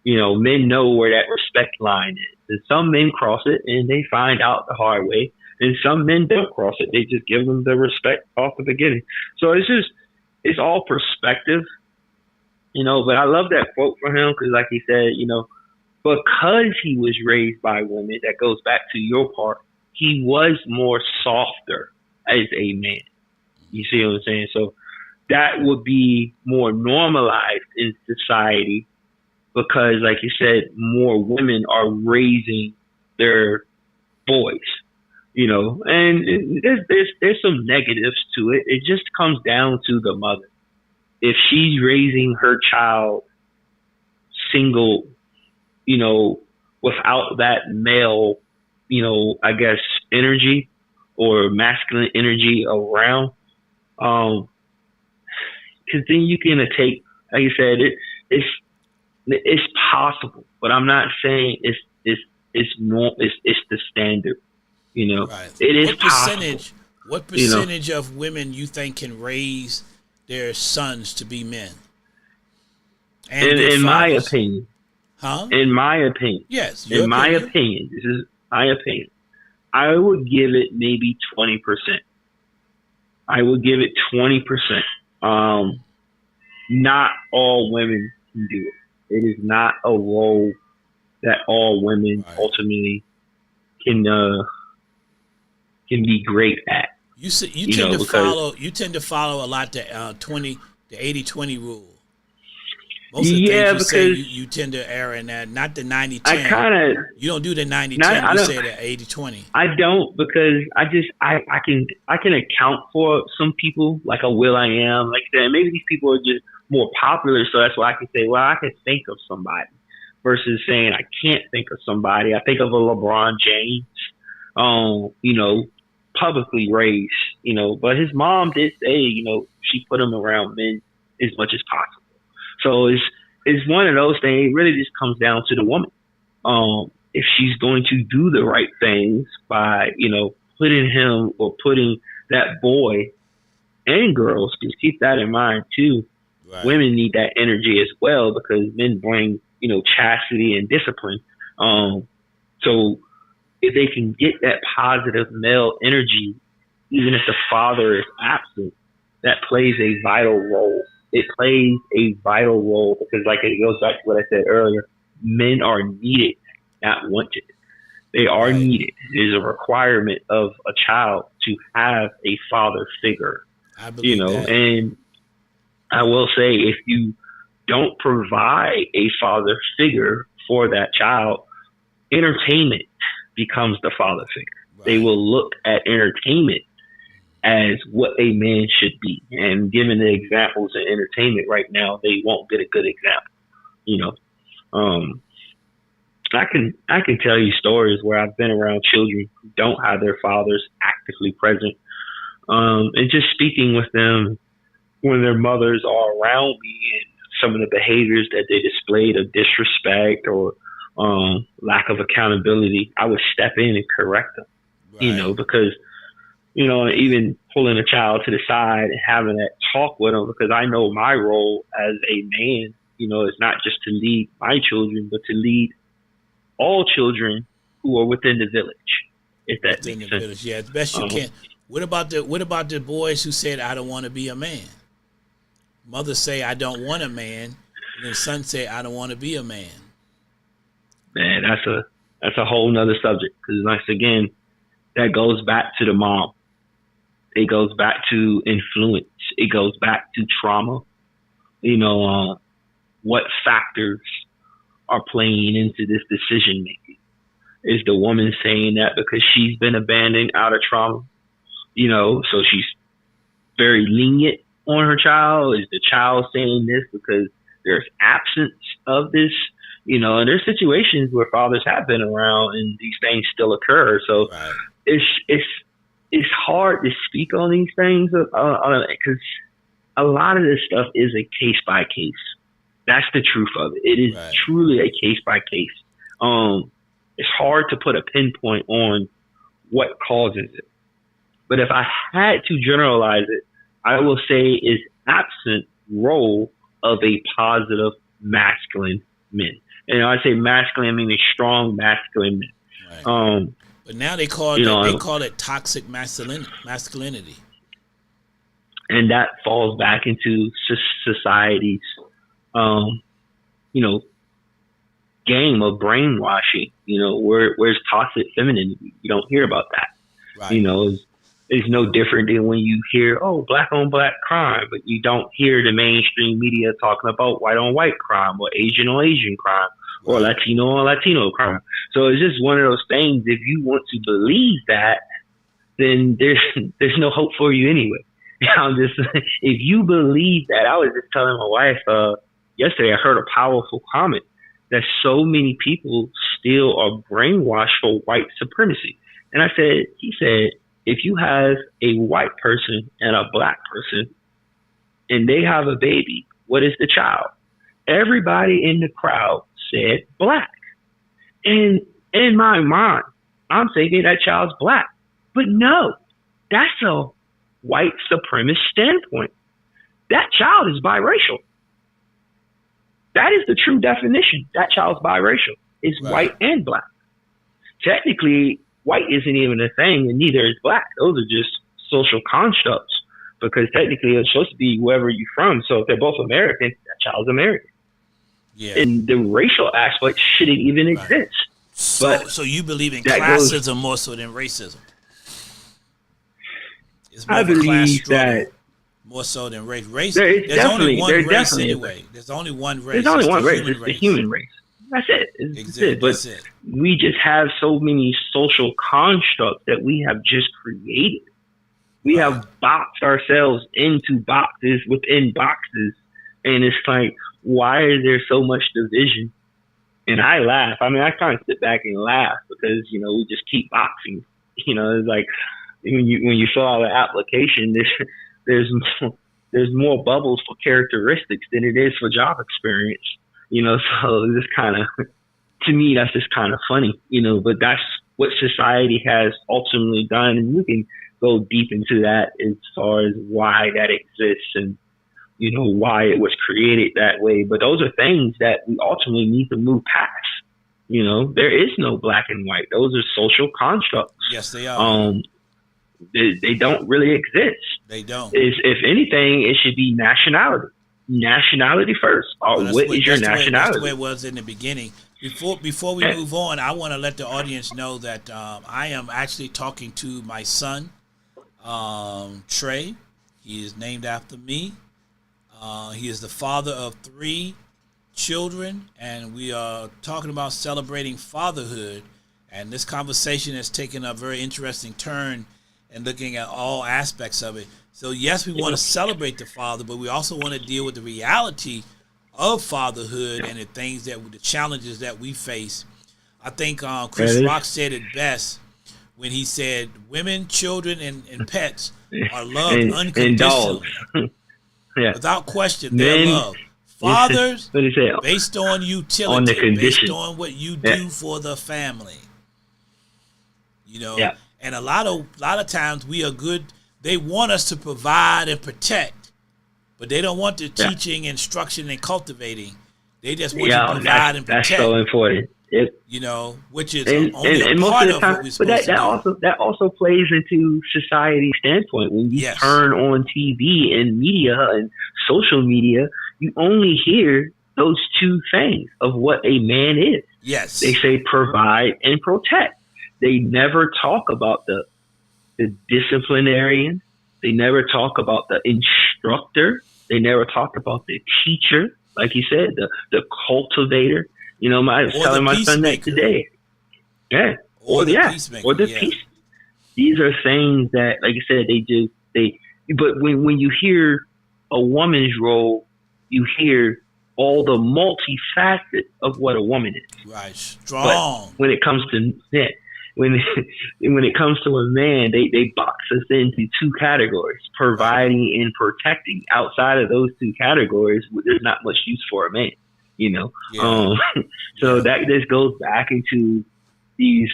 A: men know where that respect line is. And some men cross it and they find out the hard way. And some men don't cross it. They just give them the respect off the beginning. So it's all perspective, but I love that quote from him because like he said, because he was raised by women, that goes back to your part, he was more softer as a man. You see what I'm saying? So that would be more normalized in society because, like you said, more women are raising their boys, and there's some negatives to it. It just comes down to the mother. If she's raising her child single, without that male, I guess energy or masculine energy around, um, because then you can take, like you said, it's it's possible, but I'm not saying it's the standard. You know,
B: Right.
A: it is
B: What
A: possible.
B: percentage? What
A: You know,
B: percentage of women you think can raise their sons to be men and good
A: in my
B: fathers?
A: opinion,
B: Huh?
A: in my opinion,
B: Yes, your
A: in my
B: opinion.
A: opinion, this is my opinion. I would give it maybe 20%. I would give it 20%. Not all women can do it. It is not a role that all women
B: Right.
A: ultimately can be great at.
B: You
A: You
B: tend
A: know,
B: to
A: because
B: follow a lot the 80-20 rule. Most of the things
A: yeah,
B: you say,
A: because
B: you tend to err in that, not the
A: I
B: 90-10.
A: kind of
B: You don't do the ninety
A: not
B: ten.
A: I
B: You
A: don't
B: say the 80-20.
A: I don't because I can account for some people like a Will I Am like that. Maybe these people are just more popular, so that's why I can say, well, I can think of somebody versus saying I can't think of somebody. I think of a LeBron James, you know, publicly raised, you know, but his mom did say, you know, she put him around men as much as possible. So it's one of those things. It really just comes down to the woman. If she's going to do the right things by, you know, putting him or putting that boy and girls, just keep that in mind too.
B: Right.
A: Women need that energy as well because men bring, you know, chastity and discipline. So if they can get that positive male energy, even if the father is absent, that plays a vital role. It plays a vital role because, like, it goes back to what I said earlier. Men are needed, not wanted. They are
B: Right.
A: needed. It is a requirement of a child to have a father figure,
B: I
A: you
B: believe
A: know.
B: that.
A: And I will say, if you don't provide a father figure for that child, entertainment becomes the father figure. They
B: Right.
A: will look at entertainment as what a man should be. And given the examples in entertainment right now, they won't get a good example. You know, um, I can tell you stories where I've been around children who don't have their fathers actively present, and just speaking with them when their mothers are around me and some of the behaviors that they displayed of disrespect or lack of accountability, I would step in and correct them. You
B: Right.
A: know, because you know, even pulling a child to the side and having that talk with them, because I know my role as a man, you know, is not just to lead my children, but to lead all children who are within the village, if that
B: Within
A: makes
B: the
A: sense.
B: village, yeah, as best you
A: Um,
B: can. What about the boys who said I don't want to be a man? Mothers say I don't want a man, and then sons say I don't want to be a man.
A: man, that's a whole nother subject because once again, that goes back to the mom. It goes back to influence. It goes back to trauma. You know, what factors are playing into this decision making? Is the woman saying that because she's been abandoned out of trauma? You know, so she's very lenient on her child? Is the child saying this because there's absence of this? You know, and there's situations where fathers have been around and these things still occur. So
B: Right.
A: it's it's it's hard to speak on these things because a lot of this stuff is a case by case. That's the truth of it. It is
B: Right.
A: truly a case by case. It's hard to put a pinpoint on what causes it. But if I had to generalize it, I will say is absent role of a positive masculine men. And I say masculine meaning strong masculine men.
B: Right.
A: Um,
B: But now they call
A: you
B: it they
A: know,
B: call it toxic masculinity.
A: and that falls back into society's, um, you know, game of brainwashing. You know, where's toxic femininity? You don't hear about that.
B: Right.
A: You know, it's no different than when you hear, oh, black on black crime, but you don't hear the mainstream media talking about white on white crime or Asian on Asian crime or
B: Right.
A: Latino on Latino crime. So it's just one of those things. If you want to believe that, then there's no hope for you anyway. I'm just if you believe that. I was just telling my wife yesterday. I heard a powerful comment that so many people still are brainwashed for white supremacy. And I said, he said, if you have a white person and a black person, and they have a baby, what is the child? Everybody in the crowd said black. And in my mind, I'm thinking that child's black. But no, that's a white supremacist standpoint. That child is biracial. That is the true definition. That child's biracial. It's white and black. Technically, white isn't even a thing, and neither is black. Those are just social constructs, because technically it's supposed to be wherever you're from. So if they're both American, that child's American. Yeah. And the racial aspect shouldn't even exist.
B: So you believe in classism more so than racism? It's more
A: I believe that
B: more so than race. There's only one race anyway. There's only one race.
A: There's only one race. It's the human race. That's it. But we just have so many social constructs that we have just created. We have boxed ourselves into boxes within boxes. And it's like, why is there so much division? And I laugh. I mean, I kind of sit back and laugh because, we just keep boxing. It's like when you fill out an application, there's more bubbles for characteristics than it is for job experience. So it's kind of, to me, that's just kind of funny, but that's what society has ultimately done. And you can go deep into that as far as why that exists and, why it was created that way. But those are things that we ultimately need to move past. There is no black and white. Those are social constructs.
B: Yes, they are.
A: They don't really exist.
B: They don't.
A: If anything, it should be nationality. Nationality first. What is your nationality?
B: That's the way it was in the beginning. Before we move on, I want to let the audience know that I am actually talking to my son, Trey. He is named after me. He is the father of 3 children, and we are talking about celebrating fatherhood. And this conversation has taken a very interesting turn and looking at all aspects of it. So yes, we want to celebrate the father, but we also want to deal with the reality of fatherhood and the challenges that we face. I think Chris Rock said it best when he said, "Women, children, and pets are loved unconditionally, without question. They're loved. Fathers, based on utility, based on what you do for the family. And a lot of times we are good. They want us to provide and protect, but they don't want the teaching, instruction, and cultivating. They just want to provide and protect.
A: That's so important.
B: Which is only a part of what we're supposed to do.
A: That also plays into society's standpoint. When you turn on TV and media and social media, you only hear those 2 things of what a man is.
B: Yes.
A: They say provide and protect. They never talk about the disciplinarian. They never talk about the instructor. They never talk about the teacher, like you said, the cultivator. I was telling my son that today. Yeah. Or the peace. These are things that, like I said, but when you hear a woman's role, you hear all the multifaceted of what a woman is.
B: Right. Strong.
A: But when it comes to when it comes to a man, they box us into 2 categories, providing and protecting. Outside of those 2 categories, there's not much use for a man, So that just goes back into these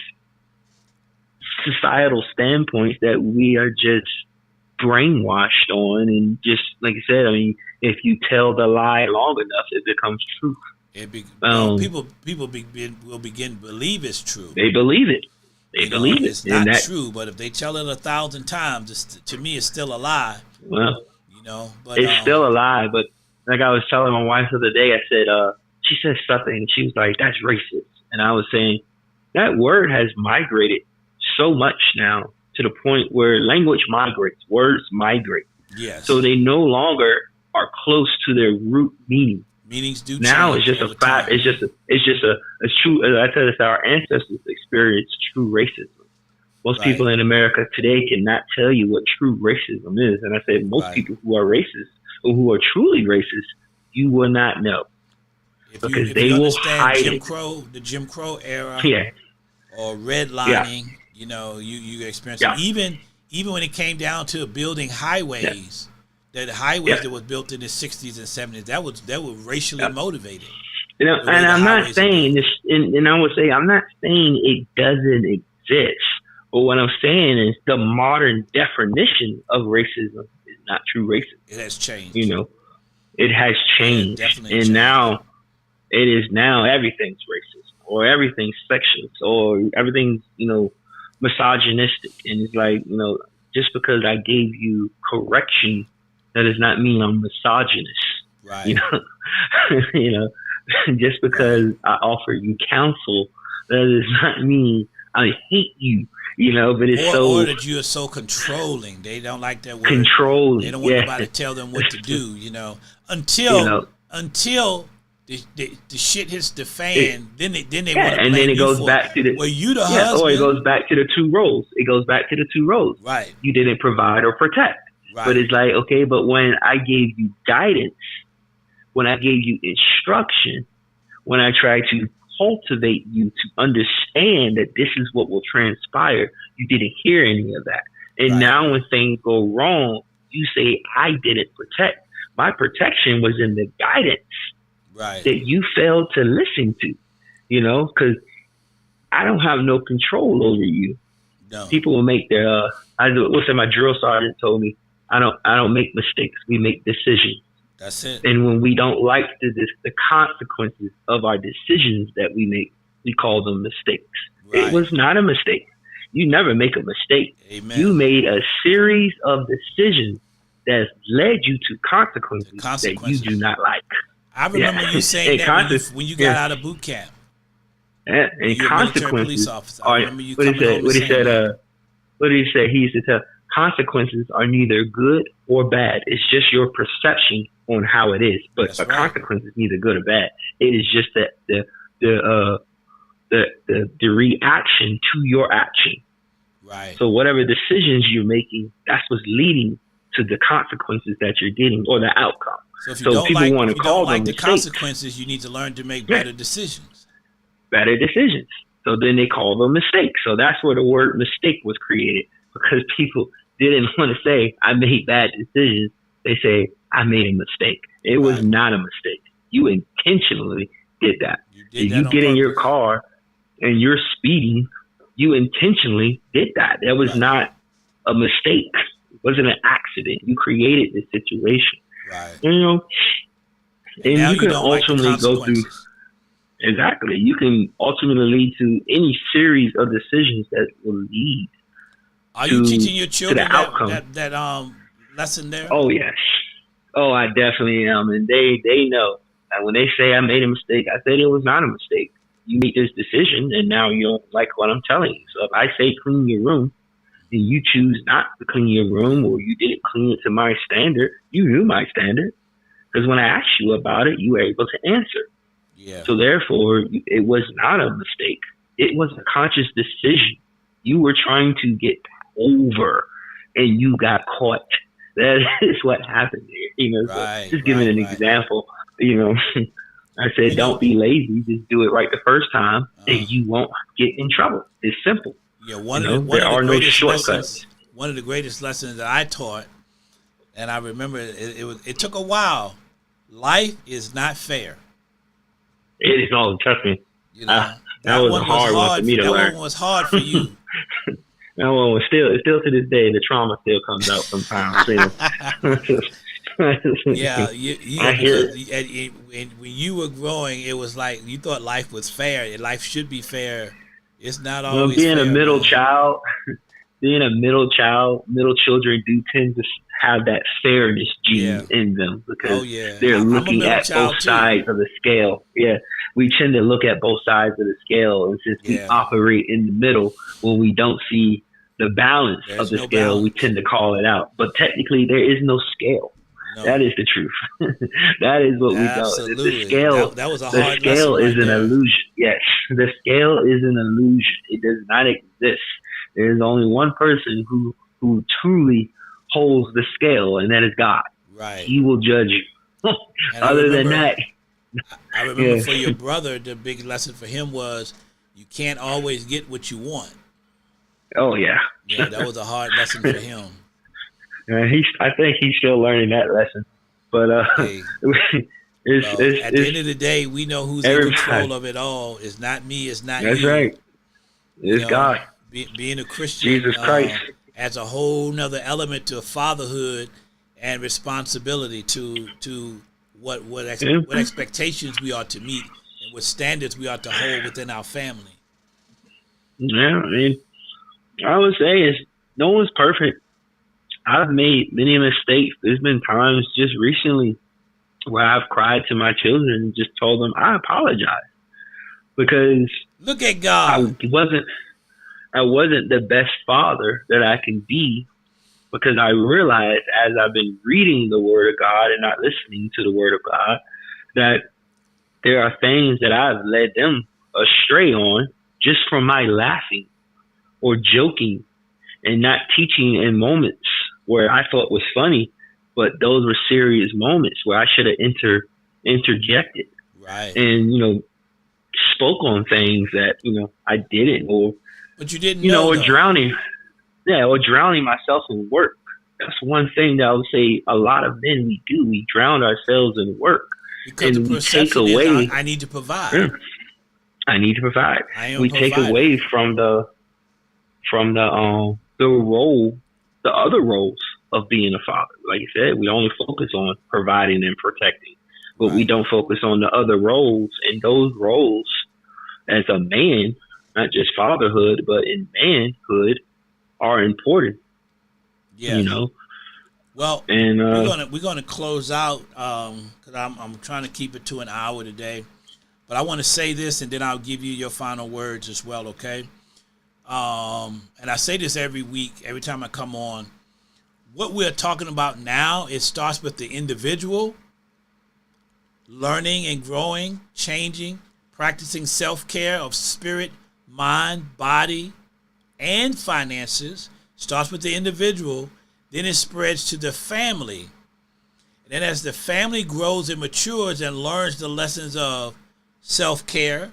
A: societal standpoints that we are just brainwashed on. And just like I said, I mean, if you tell the lie long enough, it becomes truth.
B: People will begin to believe it's true.
A: They believe it. Believe
B: it's not true, but if they tell it 1,000 times, to me, it's still a lie.
A: Well,
B: but
A: it's still a lie. But like I was telling my wife the other day, I said, she said something, and she was like, "That's racist." And I was saying, that word has migrated so much now to the point where language migrates, words migrate.
B: Yes.
A: So they no longer are close to their root meaning.
B: Meanings do
A: now
B: change.
A: It's just a fact. It's just a true. I said this, our ancestors experienced true racism. Most people in America today cannot tell you what true racism is. And I said most people who are racist or who are truly racist, you will not know. Because they will hide
B: the Jim Crow era, or redlining, you experience it. Even when it came down to building highways, that highways
A: Yeah.
B: that was built in the 60s and 70s, that was racially motivated. The way
A: And
B: the
A: I'm not
B: highways are
A: saying
B: built.
A: this, and I would say I'm not saying it doesn't exist. But what I'm saying is the modern definition of racism is not true racism.
B: It has
A: You
B: changed.
A: know, it has
B: It has
A: changed,
B: definitely
A: and
B: changed.
A: now it is now everything's racist or everything's sexist or everything's misogynistic, and it's like just because I gave you correction, that does not mean I'm misogynist. You
B: Right.
A: know, you know, just
B: Right.
A: because I offer you counsel, that does not mean I hate you. But it's
B: Or
A: so
B: that you are so controlling. They don't like that word. They
A: controlling.
B: don't want
A: Yeah,
B: nobody to tell them what to do.
A: you
B: Until
A: know,
B: the shit hits the
A: it,
B: fan, then they want
A: yeah,
B: to
A: and then
B: blame
A: it
B: you
A: goes
B: for it.
A: back to the
B: Well, you the
A: yeah, or it
B: husband,
A: goes back to the two roles. It goes back to the two roles.
B: right?
A: You didn't provide or protect, but
B: Right.
A: it's like okay, but when I gave you guidance, when I gave you instruction, when I tried to cultivate you to understand that this is what will transpire, you didn't hear any of that. And
B: Right.
A: now when things go wrong, you say, I didn't protect. My protection was in the guidance
B: Right.
A: that you failed to listen to, because I don't have no control over you.
B: No.
A: People will make their, what's that my drill sergeant told me? I don't make mistakes. We make decisions.
B: That's it.
A: And when we don't like the consequences of our decisions that we make, we call them mistakes. It
B: Right.
A: was not a mistake. You never make a mistake.
B: Amen.
A: You made a series of decisions that led you to
B: The
A: consequences that you
B: consequences.
A: do not like.
B: I
A: Yeah.
B: remember you saying
A: and
B: that when you got
A: yeah.
B: out of boot camp.
A: And
B: You're a military police
A: consequences
B: officer. I
A: are
B: remember you
A: what he
B: coming
A: said.
B: home
A: What
B: and
A: he
B: saying
A: said.
B: that.
A: What did he say? He used to tell consequences are neither good or bad. It's just your perception on how it is. But
B: That's
A: a
B: right.
A: consequence is neither good or bad. It is just that the reaction to your action.
B: Right.
A: So whatever decisions you're making, that's what's leading to the consequences that you're getting or the outcome.
B: So if you
A: So
B: don't
A: people
B: like
A: want
B: if
A: to
B: you
A: call
B: don't like
A: them
B: the
A: mistakes.
B: consequences, you need to learn to make
A: Yeah.
B: better decisions.
A: Better decisions. So then they call them mistakes. So that's where the word mistake was created, because people didn't want to say, I made bad decisions. They say, I made a mistake. It was
B: Right.
A: not a mistake. You intentionally did that.
B: You
A: If
B: did
A: you
B: that on
A: get in your
B: purpose.
A: car and you're speeding, you intentionally did that. That was
B: Right.
A: not a mistake. It wasn't an accident. You created the situation.
B: Right.
A: You know,
B: And
A: and
B: now
A: you
B: you
A: can
B: don't like the
A: ultimately go through.
B: consequences.
A: Exactly. You can ultimately lead to any series of decisions that will lead
B: Are you
A: to
B: teaching your
A: the
B: children
A: outcome.
B: that lesson there?
A: Oh yes. Oh, I definitely am, and they know. And when they say I made a mistake, I said it was not a mistake. You made this decision, and now you don't like what I'm telling you. So if I say clean your room, and you choose not to clean your room, or you didn't clean it to my standard, you knew my standard, because when I asked you about it, you were able to answer.
B: Yeah.
A: So therefore, it was not a mistake. It was a conscious decision. You were trying to get over, and you got caught. That is what happened there. So
B: Right.
A: just giving
B: Right.
A: an
B: Right.
A: example. I said,
B: You know.
A: don't be lazy. Just do it right the first time,
B: Uh,
A: and you won't get in trouble. It's simple.
B: yeah. One of
A: There
B: the
A: are no
B: greatest
A: shortcuts.
B: lessons. One of the greatest lessons that I taught, and I remember it took a while. Life is not fair.
A: It is all trust me.
B: You know
A: That
B: that
A: was a
B: one was
A: hard one for
B: hard.
A: me to
B: That
A: learn.
B: one was hard for you.
A: That one was still to this day, the trauma still comes out sometimes.
B: Yeah,
A: I hear
B: because
A: it.
B: when you were growing, it was like you thought life was fair. Life should be fair. It's not
A: Well,
B: always fair, man.
A: being a middle child, middle children do tend to have that fairness
B: Yeah.
A: gene in them,
B: Oh
A: because
B: yeah.
A: they're
B: I'm a
A: looking
B: middle
A: at both
B: child too.
A: sides of the scale. Yeah, we tend to look at both sides of the scale, and since we
B: Yeah.
A: operate in the middle, when we don't see the balance of
B: There's
A: the
B: no
A: scale, we
B: balance.
A: tend to call it out. But technically, there is no scale.
B: No.
A: That is the truth. That is what we know.
B: Absolutely. That was a
A: The
B: hard
A: scale
B: lesson
A: is
B: right
A: an
B: there.
A: illusion. Yes, the scale is an illusion. It does not exist. There is only one person who truly holds the scale, and that is God.
B: Right.
A: He will judge you.
B: And I
A: Other than
B: remember
A: that,
B: I remember
A: yeah.
B: for your brother, the big lesson for him was you can't always get what you want.
A: Oh yeah.
B: Yeah, that was a hard lesson for him.
A: I think he's still learning that lesson. But
B: Hey, well, at the
A: it's
B: end of the day, we know who's in
A: everybody.
B: control of it all. It's not me. It's not
A: That's
B: you.
A: right.
B: You
A: It's
B: know,
A: God,
B: being a Christian
A: Jesus Christ.
B: adds a whole nother element to fatherhood and responsibility to
A: Yeah,
B: what expectations we are to meet and what standards we are to hold within our family.
A: yeah. I mean, I would say is no one's perfect. I've made many mistakes. There's been times just recently where I've cried to my children and just told them I apologize because
B: Look at
A: I
B: God.
A: wasn't I wasn't the best father that I can be because I realized as I've been reading the Word of God and not listening to the Word of God that there are things that I've led them astray on just from my laughing or joking and not teaching in moments where I thought was funny, but those were serious moments where I should have interjected
B: Right.
A: and spoke on things that I didn't, or
B: But you didn't know
A: or
B: though.
A: drowning, yeah, or drowning myself in work. That's one thing that I would say a lot of men we do. We drown ourselves in work,
B: Because the
A: and we take
B: perception is
A: away.
B: I need to provide.
A: Yeah, I need to provide.
B: I am a
A: We take
B: provider.
A: away from the role, the other roles of being a father. Like you said, we only focus on providing and protecting, but we
B: Right.
A: don't focus on the other roles. And those roles, as a man, not just fatherhood, but in manhood, are important. You
B: Yes.
A: know,
B: Well,
A: and
B: we're gonna close out because I'm trying to keep it to an hour today. But I want to say this, and then I'll give you your final words as well. Okay. And I say this every week, every time I come on. What we're talking about now, it starts with the individual learning and growing, changing, practicing self-care of spirit, mind, body, and finances. Starts with the individual, then it spreads to the family. And then as the family grows and matures and learns the lessons of self-care,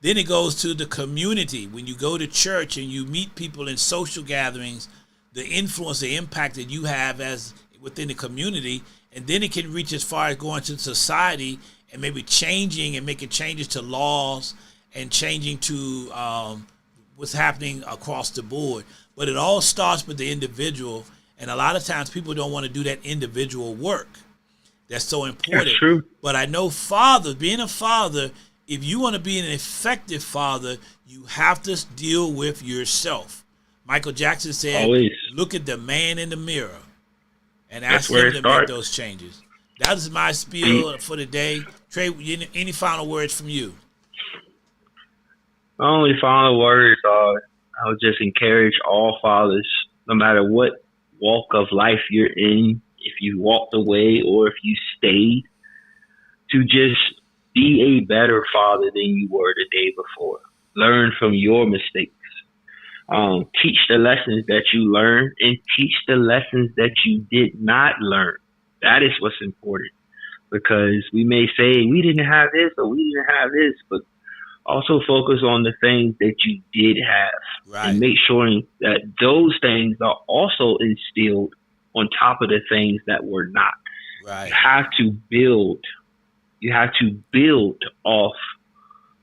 B: then it goes to the community. When you go to church and you meet people in social gatherings, the influence, the impact that you have as within the community, and then it can reach as far as going to society and maybe changing and making changes to laws and changing to what's happening across the board. But it all starts with the individual, and a lot of times people don't want to do that individual work. That's so
A: that's
B: important.
A: true.
B: But I know father, being a father, if you want to be an effective father, you have to deal with yourself. Michael Jackson said,
A: Always.
B: look at the man in the mirror and
A: That's
B: ask
A: where
B: him
A: it
B: to make
A: starts.
B: those changes. That is my
A: The
B: spiel for the day. Trey, any final words from you?
A: only final words are I would just encourage all fathers, no matter what walk of life you're in, if you walked away or if you stayed, to just be a better father than you were the day before. Learn from your mistakes. Teach the lessons that you learned and teach the lessons that you did not learn. That is what's important because we may say we didn't have this or we didn't have this, but also focus on the things that you did have and
B: Right,
A: make sure that those things are also instilled on top of the things that were not. You
B: right.
A: have to build. You have to build off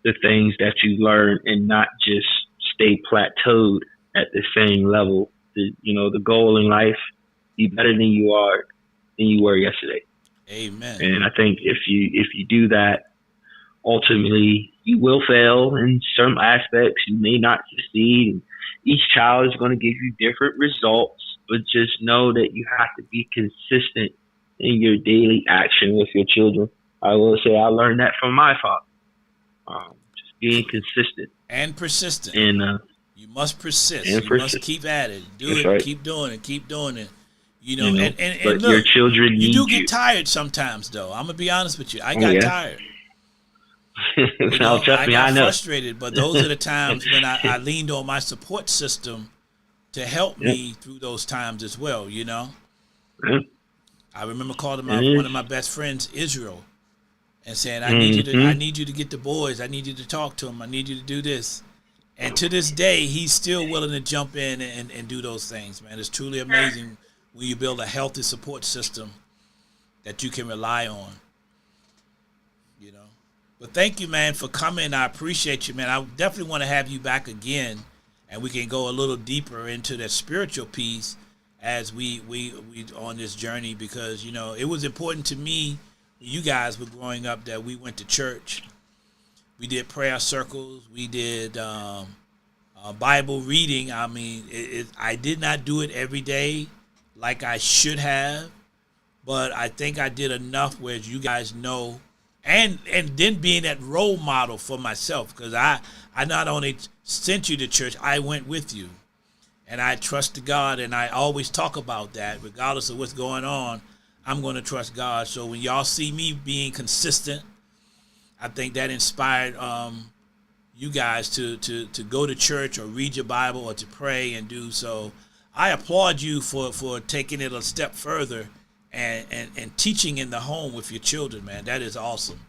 A: the things that you learn and not just stay plateaued at the same level. The goal in life, be better than you were yesterday.
B: Amen.
A: And I think if you do that, ultimately you will fail in some aspects. You may not succeed. And each child is going to give you different results, but just know that you have to be consistent in your daily action with your children. I will say I learned that from my father. Just being consistent
B: And persistent.
A: and
B: You must persist.
A: and
B: You must
A: persistent.
B: keep at it. Do
A: That's
B: it.
A: right.
B: Keep doing it. Keep doing it.
A: You know,
B: And
A: but your
B: look,
A: children
B: you
A: need
B: do get
A: you.
B: tired sometimes, though. I'm gonna be honest with you. I
A: Oh
B: got
A: yeah.
B: tired.
A: Now trust
B: I
A: me,
B: got
A: I know.
B: frustrated. But those are the times when I leaned on my support system to help
A: Yep.
B: me through those times as well.
A: Yep.
B: I remember calling
A: It
B: one
A: is.
B: of my best friends, Israel, and saying, I
A: Mm-hmm.
B: need you to get the boys. I need you to talk to them. I need you to do this. And to this day, he's still willing to jump in and do those things, man. It's truly amazing when you build a healthy support system that you can rely on. You know. But thank you, man, for coming. I appreciate you, man. I definitely want to have you back again, and we can go a little deeper into that spiritual piece as we on this journey, because it was important to me when you guys were growing up that we went to church. We did prayer circles. We did Bible reading. I mean, I did not do it every day like I should have, but I think I did enough where you guys know, and then being that role model for myself, because I not only sent you to church, I went with you, and I trusted God, and I always talk about that regardless of what's going on. I'm going to trust God. So when y'all see me being consistent, I think that inspired you guys to go to church or read your Bible or to pray and do so. I applaud you for taking it a step further and teaching in the home with your children, man. That is awesome.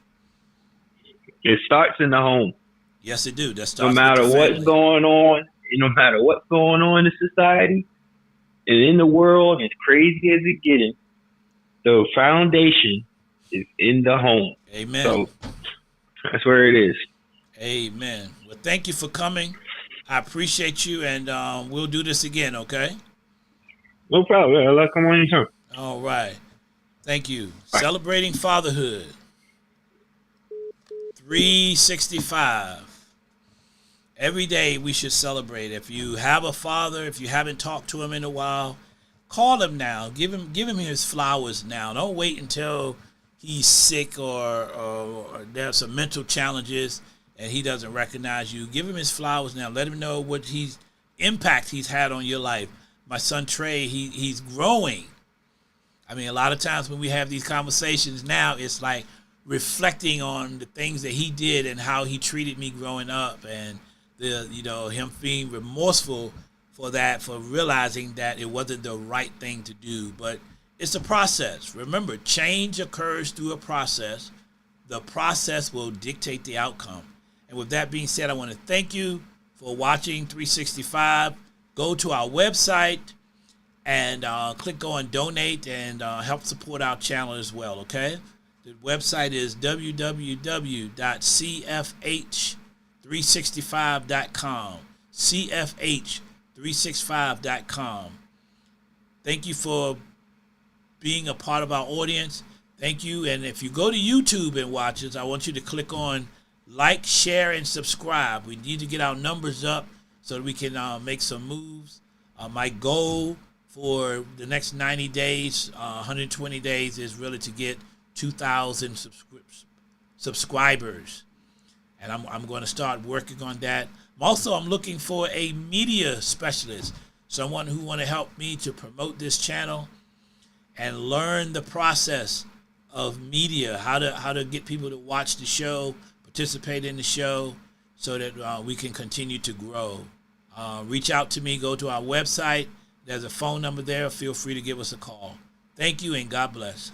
A: It starts in the home.
B: Yes, it do. That
A: No
B: starts
A: matter
B: with the
A: what's
B: family.
A: going on, no matter what's going on in society and in the world, as crazy as it's getting, the foundation is in the home.
B: Amen.
A: So that's where it is.
B: Amen. Well, thank you for coming. I appreciate you, and we'll do this again, okay?
A: No problem. Yeah, I'll come on anytime.
B: All right. Thank you.
A: Bye.
B: Celebrating Fatherhood 365. Every day we should celebrate. If you have a father, if you haven't talked to him in a while, call him now. Give him his flowers now. Don't wait until he's sick or there's some mental challenges and he doesn't recognize you. Give him his flowers now. Let him know what impact he's had on your life. My son Trey, he's growing. I mean, a lot of times when we have these conversations now, it's like reflecting on the things that he did and how he treated me growing up, and him being remorseful for that, for realizing that it wasn't the right thing to do. But it's a process. Remember, change occurs through a process. The process will dictate the outcome. And with that being said, I want to thank you for watching 365. Go to our website and click on donate and help support our channel as well, okay? The website is www.cfh365.com. cfh365.com. Thank you for being a part of our audience. Thank you. And if you go to YouTube and watch us, I want you to click on like, share, and subscribe. We need to get our numbers up so that we can make some moves. My goal for the next 90 days, 120 days, is really to get 2,000 subscribers. And I'm going to start working on that. I'm looking for a media specialist, someone who want to help me to promote this channel and learn the process of media, how to get people to watch the show, participate in the show, so that we can continue to grow. Reach out to me. Go to our website. There's a phone number there. Feel free to give us a call. Thank you, and God bless.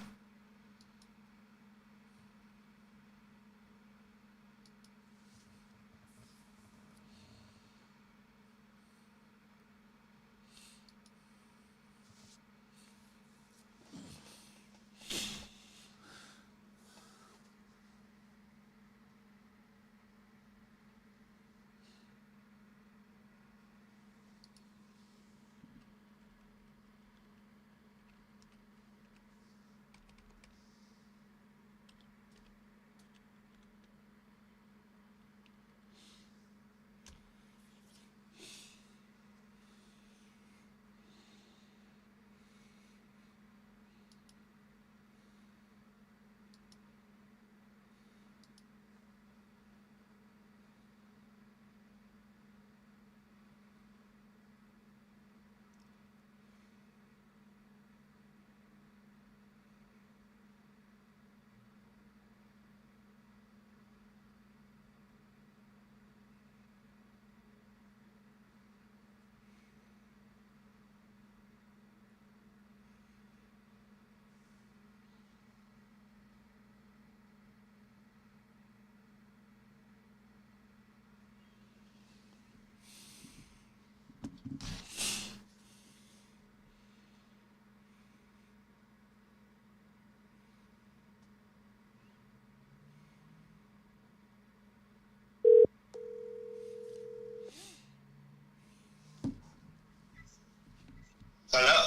C: Hello.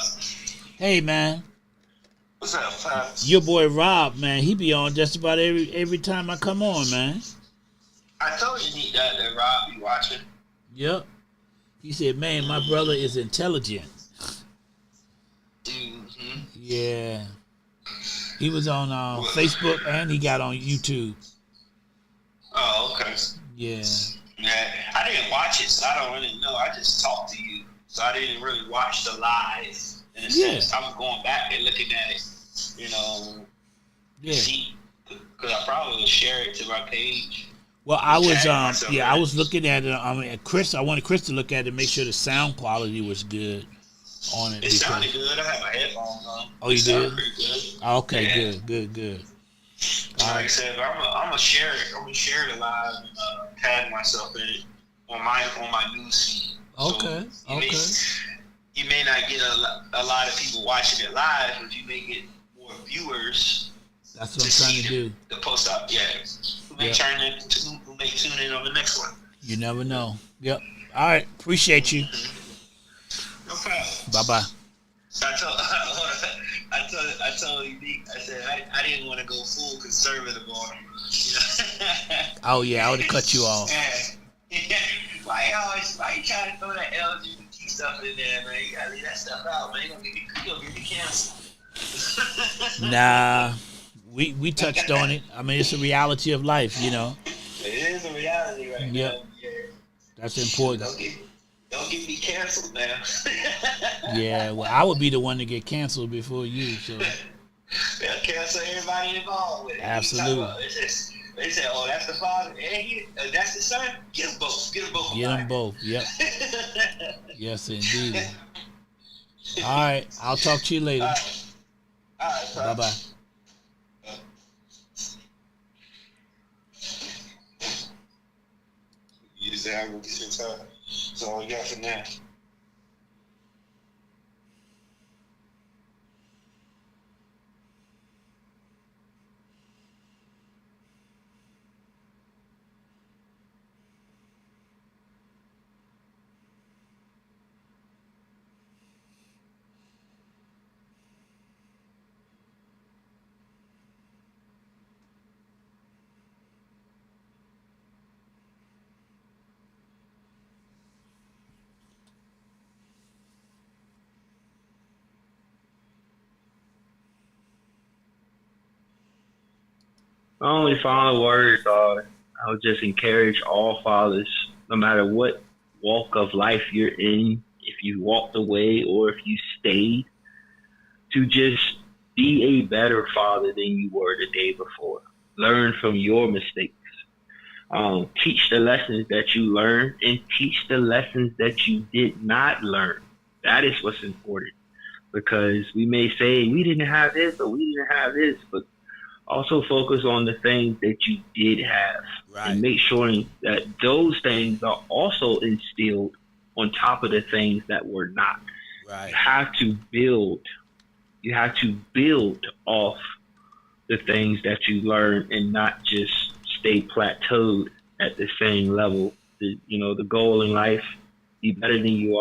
B: Hey, man.
C: What's up, fam?
B: Your boy Rob, man, he be on just about every time I come on, man.
C: I told you that Rob be watching.
B: Yep. He said, man, my brother is intelligent.
C: Mm-hmm.
B: Yeah. He was on Facebook and he got on YouTube.
C: Oh, okay.
B: Yeah.
C: Yeah, I didn't watch it, so I don't really know. I just talked to you, so I didn't really watch the live. In a sense, I was going back and looking at it,
B: Yeah.
C: see, because I probably would share it to my page.
B: Well, I was looking at it. I wanted Chris to look at it and make sure the sound quality was good on it.
C: It sounded good. I had my headphones on.
B: Oh, you did?
C: Pretty good.
B: Okay,
C: yeah.
B: good.
C: Like I said, I'm gonna share it. I'm gonna share it live and tag myself in it on my news feed.
B: Okay.
C: You may not get a lot of people watching it live, but you may get more viewers.
B: That's what I'm trying to do.
C: The post up, yeah. Who may tune in on the next one.
B: You never know. Yep. All right. Appreciate you.
C: No problem.
B: Bye.
C: I told you, I said I didn't want to go full conservative on him.
B: Oh yeah, I would have cut you off.
C: Why you trying to throw that LGBT stuff in there, man? You gotta leave that stuff out, man. You gonna get me canceled.
B: Nah, we touched on it. I mean, it's a reality of life,
C: It is a reality right now. Yeah.
B: That's important.
C: Don't get me canceled now.
B: Yeah, well, I would be the one to get canceled before you, so.
C: They'll cancel everybody involved with it.
B: Absolutely.
C: They say, oh, that's the father, and that's the son? Get them both. Get them both.
B: Yep. Yes, indeed. All right, I'll talk to you later.
C: All right.
B: Bye-bye.
C: You just have a decent time. That's all we got for now.
A: My only final words are I would just encourage all fathers, no matter what walk of life you're in, if you walked away or if you stayed, to just be a better father than you were the day before. Learn from your mistakes. Teach the lessons that you learned and teach the lessons that you did not learn. That is what's important, because we may say we didn't have this or we didn't have this, but also focus on the things that you did have, and make sure that those things are also instilled on top of the things that were not.
B: Right.
A: You have to build. You have to build off the things that you learn and not just stay plateaued at the same level. The goal in life, be better than you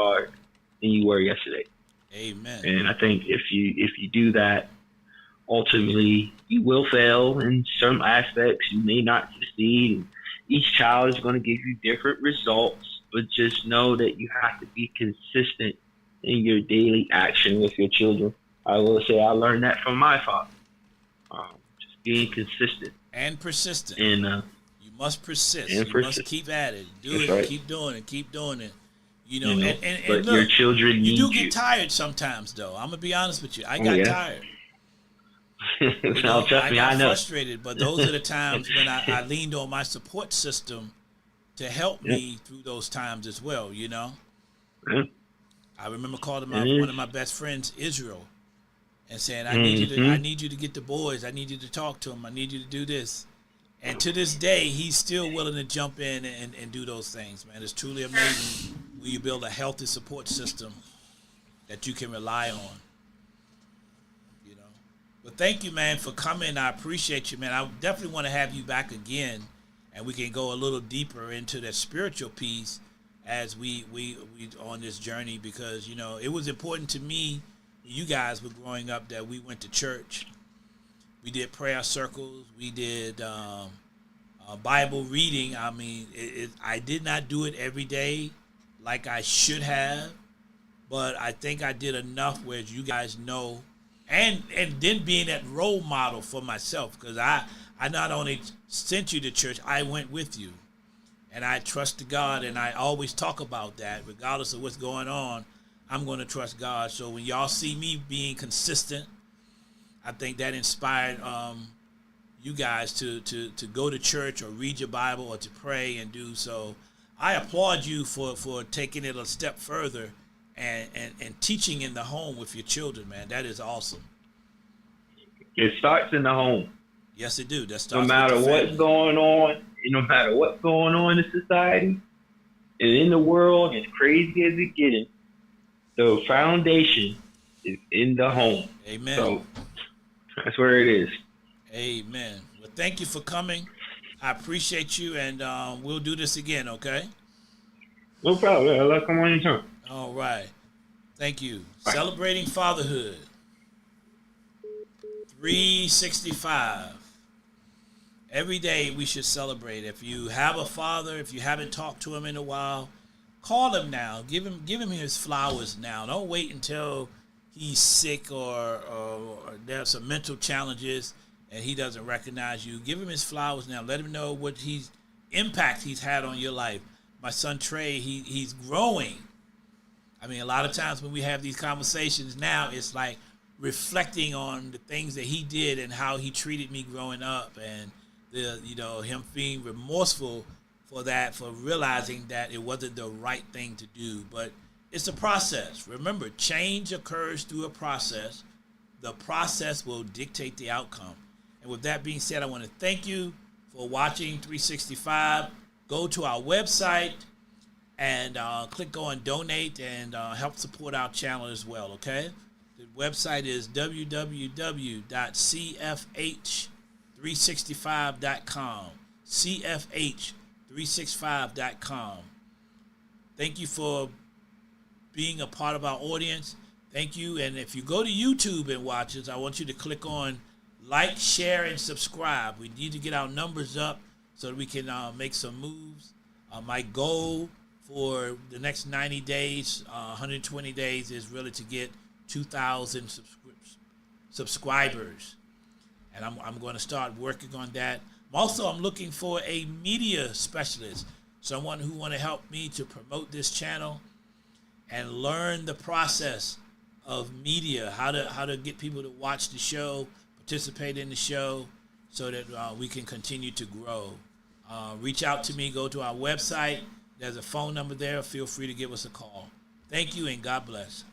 A: were yesterday.
B: Amen.
A: And I think if you do that, ultimately you will fail in some aspects. You may not succeed. Each child is going to give you different results, but just know that you have to be consistent in your daily action with your children. I will say I learned that from my father. Just being consistent
B: and persistent.
A: And
B: you must persist. Must keep at it. Keep doing it. Keep doing it.
A: But look, your children need you.
B: You do get tired sometimes, though. I'm gonna be honest with you. I got tired.
A: Trust me, I know.
B: Frustrated, but those are the times when I leaned on my support system to help me through those times as well. I remember calling one of my best friends, Israel, and saying, I need you to get the boys. I need you to talk to them. I need you to do this. And to this day, he's still willing to jump in and do those things, man. It's truly amazing when you build a healthy support system that you can rely on. But thank you, man, for coming. I appreciate you, man. I definitely want to have you back again, and we can go a little deeper into that spiritual piece as we on this journey, because it was important to me when you guys were growing up that we went to church. We did prayer circles. We did Bible reading. I mean, I did not do it every day like I should have, but I think I did enough where you guys know, and then being that role model for myself, because I not only sent you to church, I went with you, and I trusted God, and I always talk about that regardless of what's going on. I'm going to trust God. So when y'all see me being consistent, I think that inspired you guys to go to church or read your Bible or to pray and do so. I applaud you for taking it a step further and teaching in the home with your children, man. That is awesome.
A: It starts in the home.
B: Yes, it do. That
A: No
B: starts
A: matter
B: with the
A: what's
B: family.
A: going on, no matter what's going on in society and in the world, as crazy as it's getting, the foundation is in the home.
B: Amen.
A: So that's where it is.
B: Amen. Well, thank you for coming. I appreciate you, and we'll do this again, okay?
A: No problem. I'll come on anytime.
B: All right. Thank you.
A: Bye.
B: Celebrating Fatherhood. 365. Every day we should celebrate. If you have a father, if you haven't talked to him in a while, call him now. Give him his flowers now. Don't wait until he's sick or there's some mental challenges and he doesn't recognize you. Give him his flowers now. Let him know what impact he's had on your life. My son Trey, he's growing. I mean, a lot of times when we have these conversations now, it's like reflecting on the things that he did and how he treated me growing up, and him being remorseful for that, for realizing that it wasn't the right thing to do. But it's a process. Remember, change occurs through a process. The process will dictate the outcome. And with that being said, I want to thank you for watching 365. Go to our website and click on donate and help support our channel as well, okay? The website is www.cfh365.com. cfh365.com. Thank you for being a part of our audience. Thank you. And if you go to YouTube and watch us, I want you to click on like, share, and subscribe. We need to get our numbers up so that we can make some moves. My goal for the next 90 days, 120 days, is really to get 2,000 subscribers. And I'm going to start working on that. Also, I'm looking for a media specialist, someone who want to help me to promote this channel and learn the process of media, how to get people to watch the show, participate in the show, so that we can continue to grow. Reach out to me. Go to our website. There's a phone number there. Feel free to give us a call. Thank you, and God bless.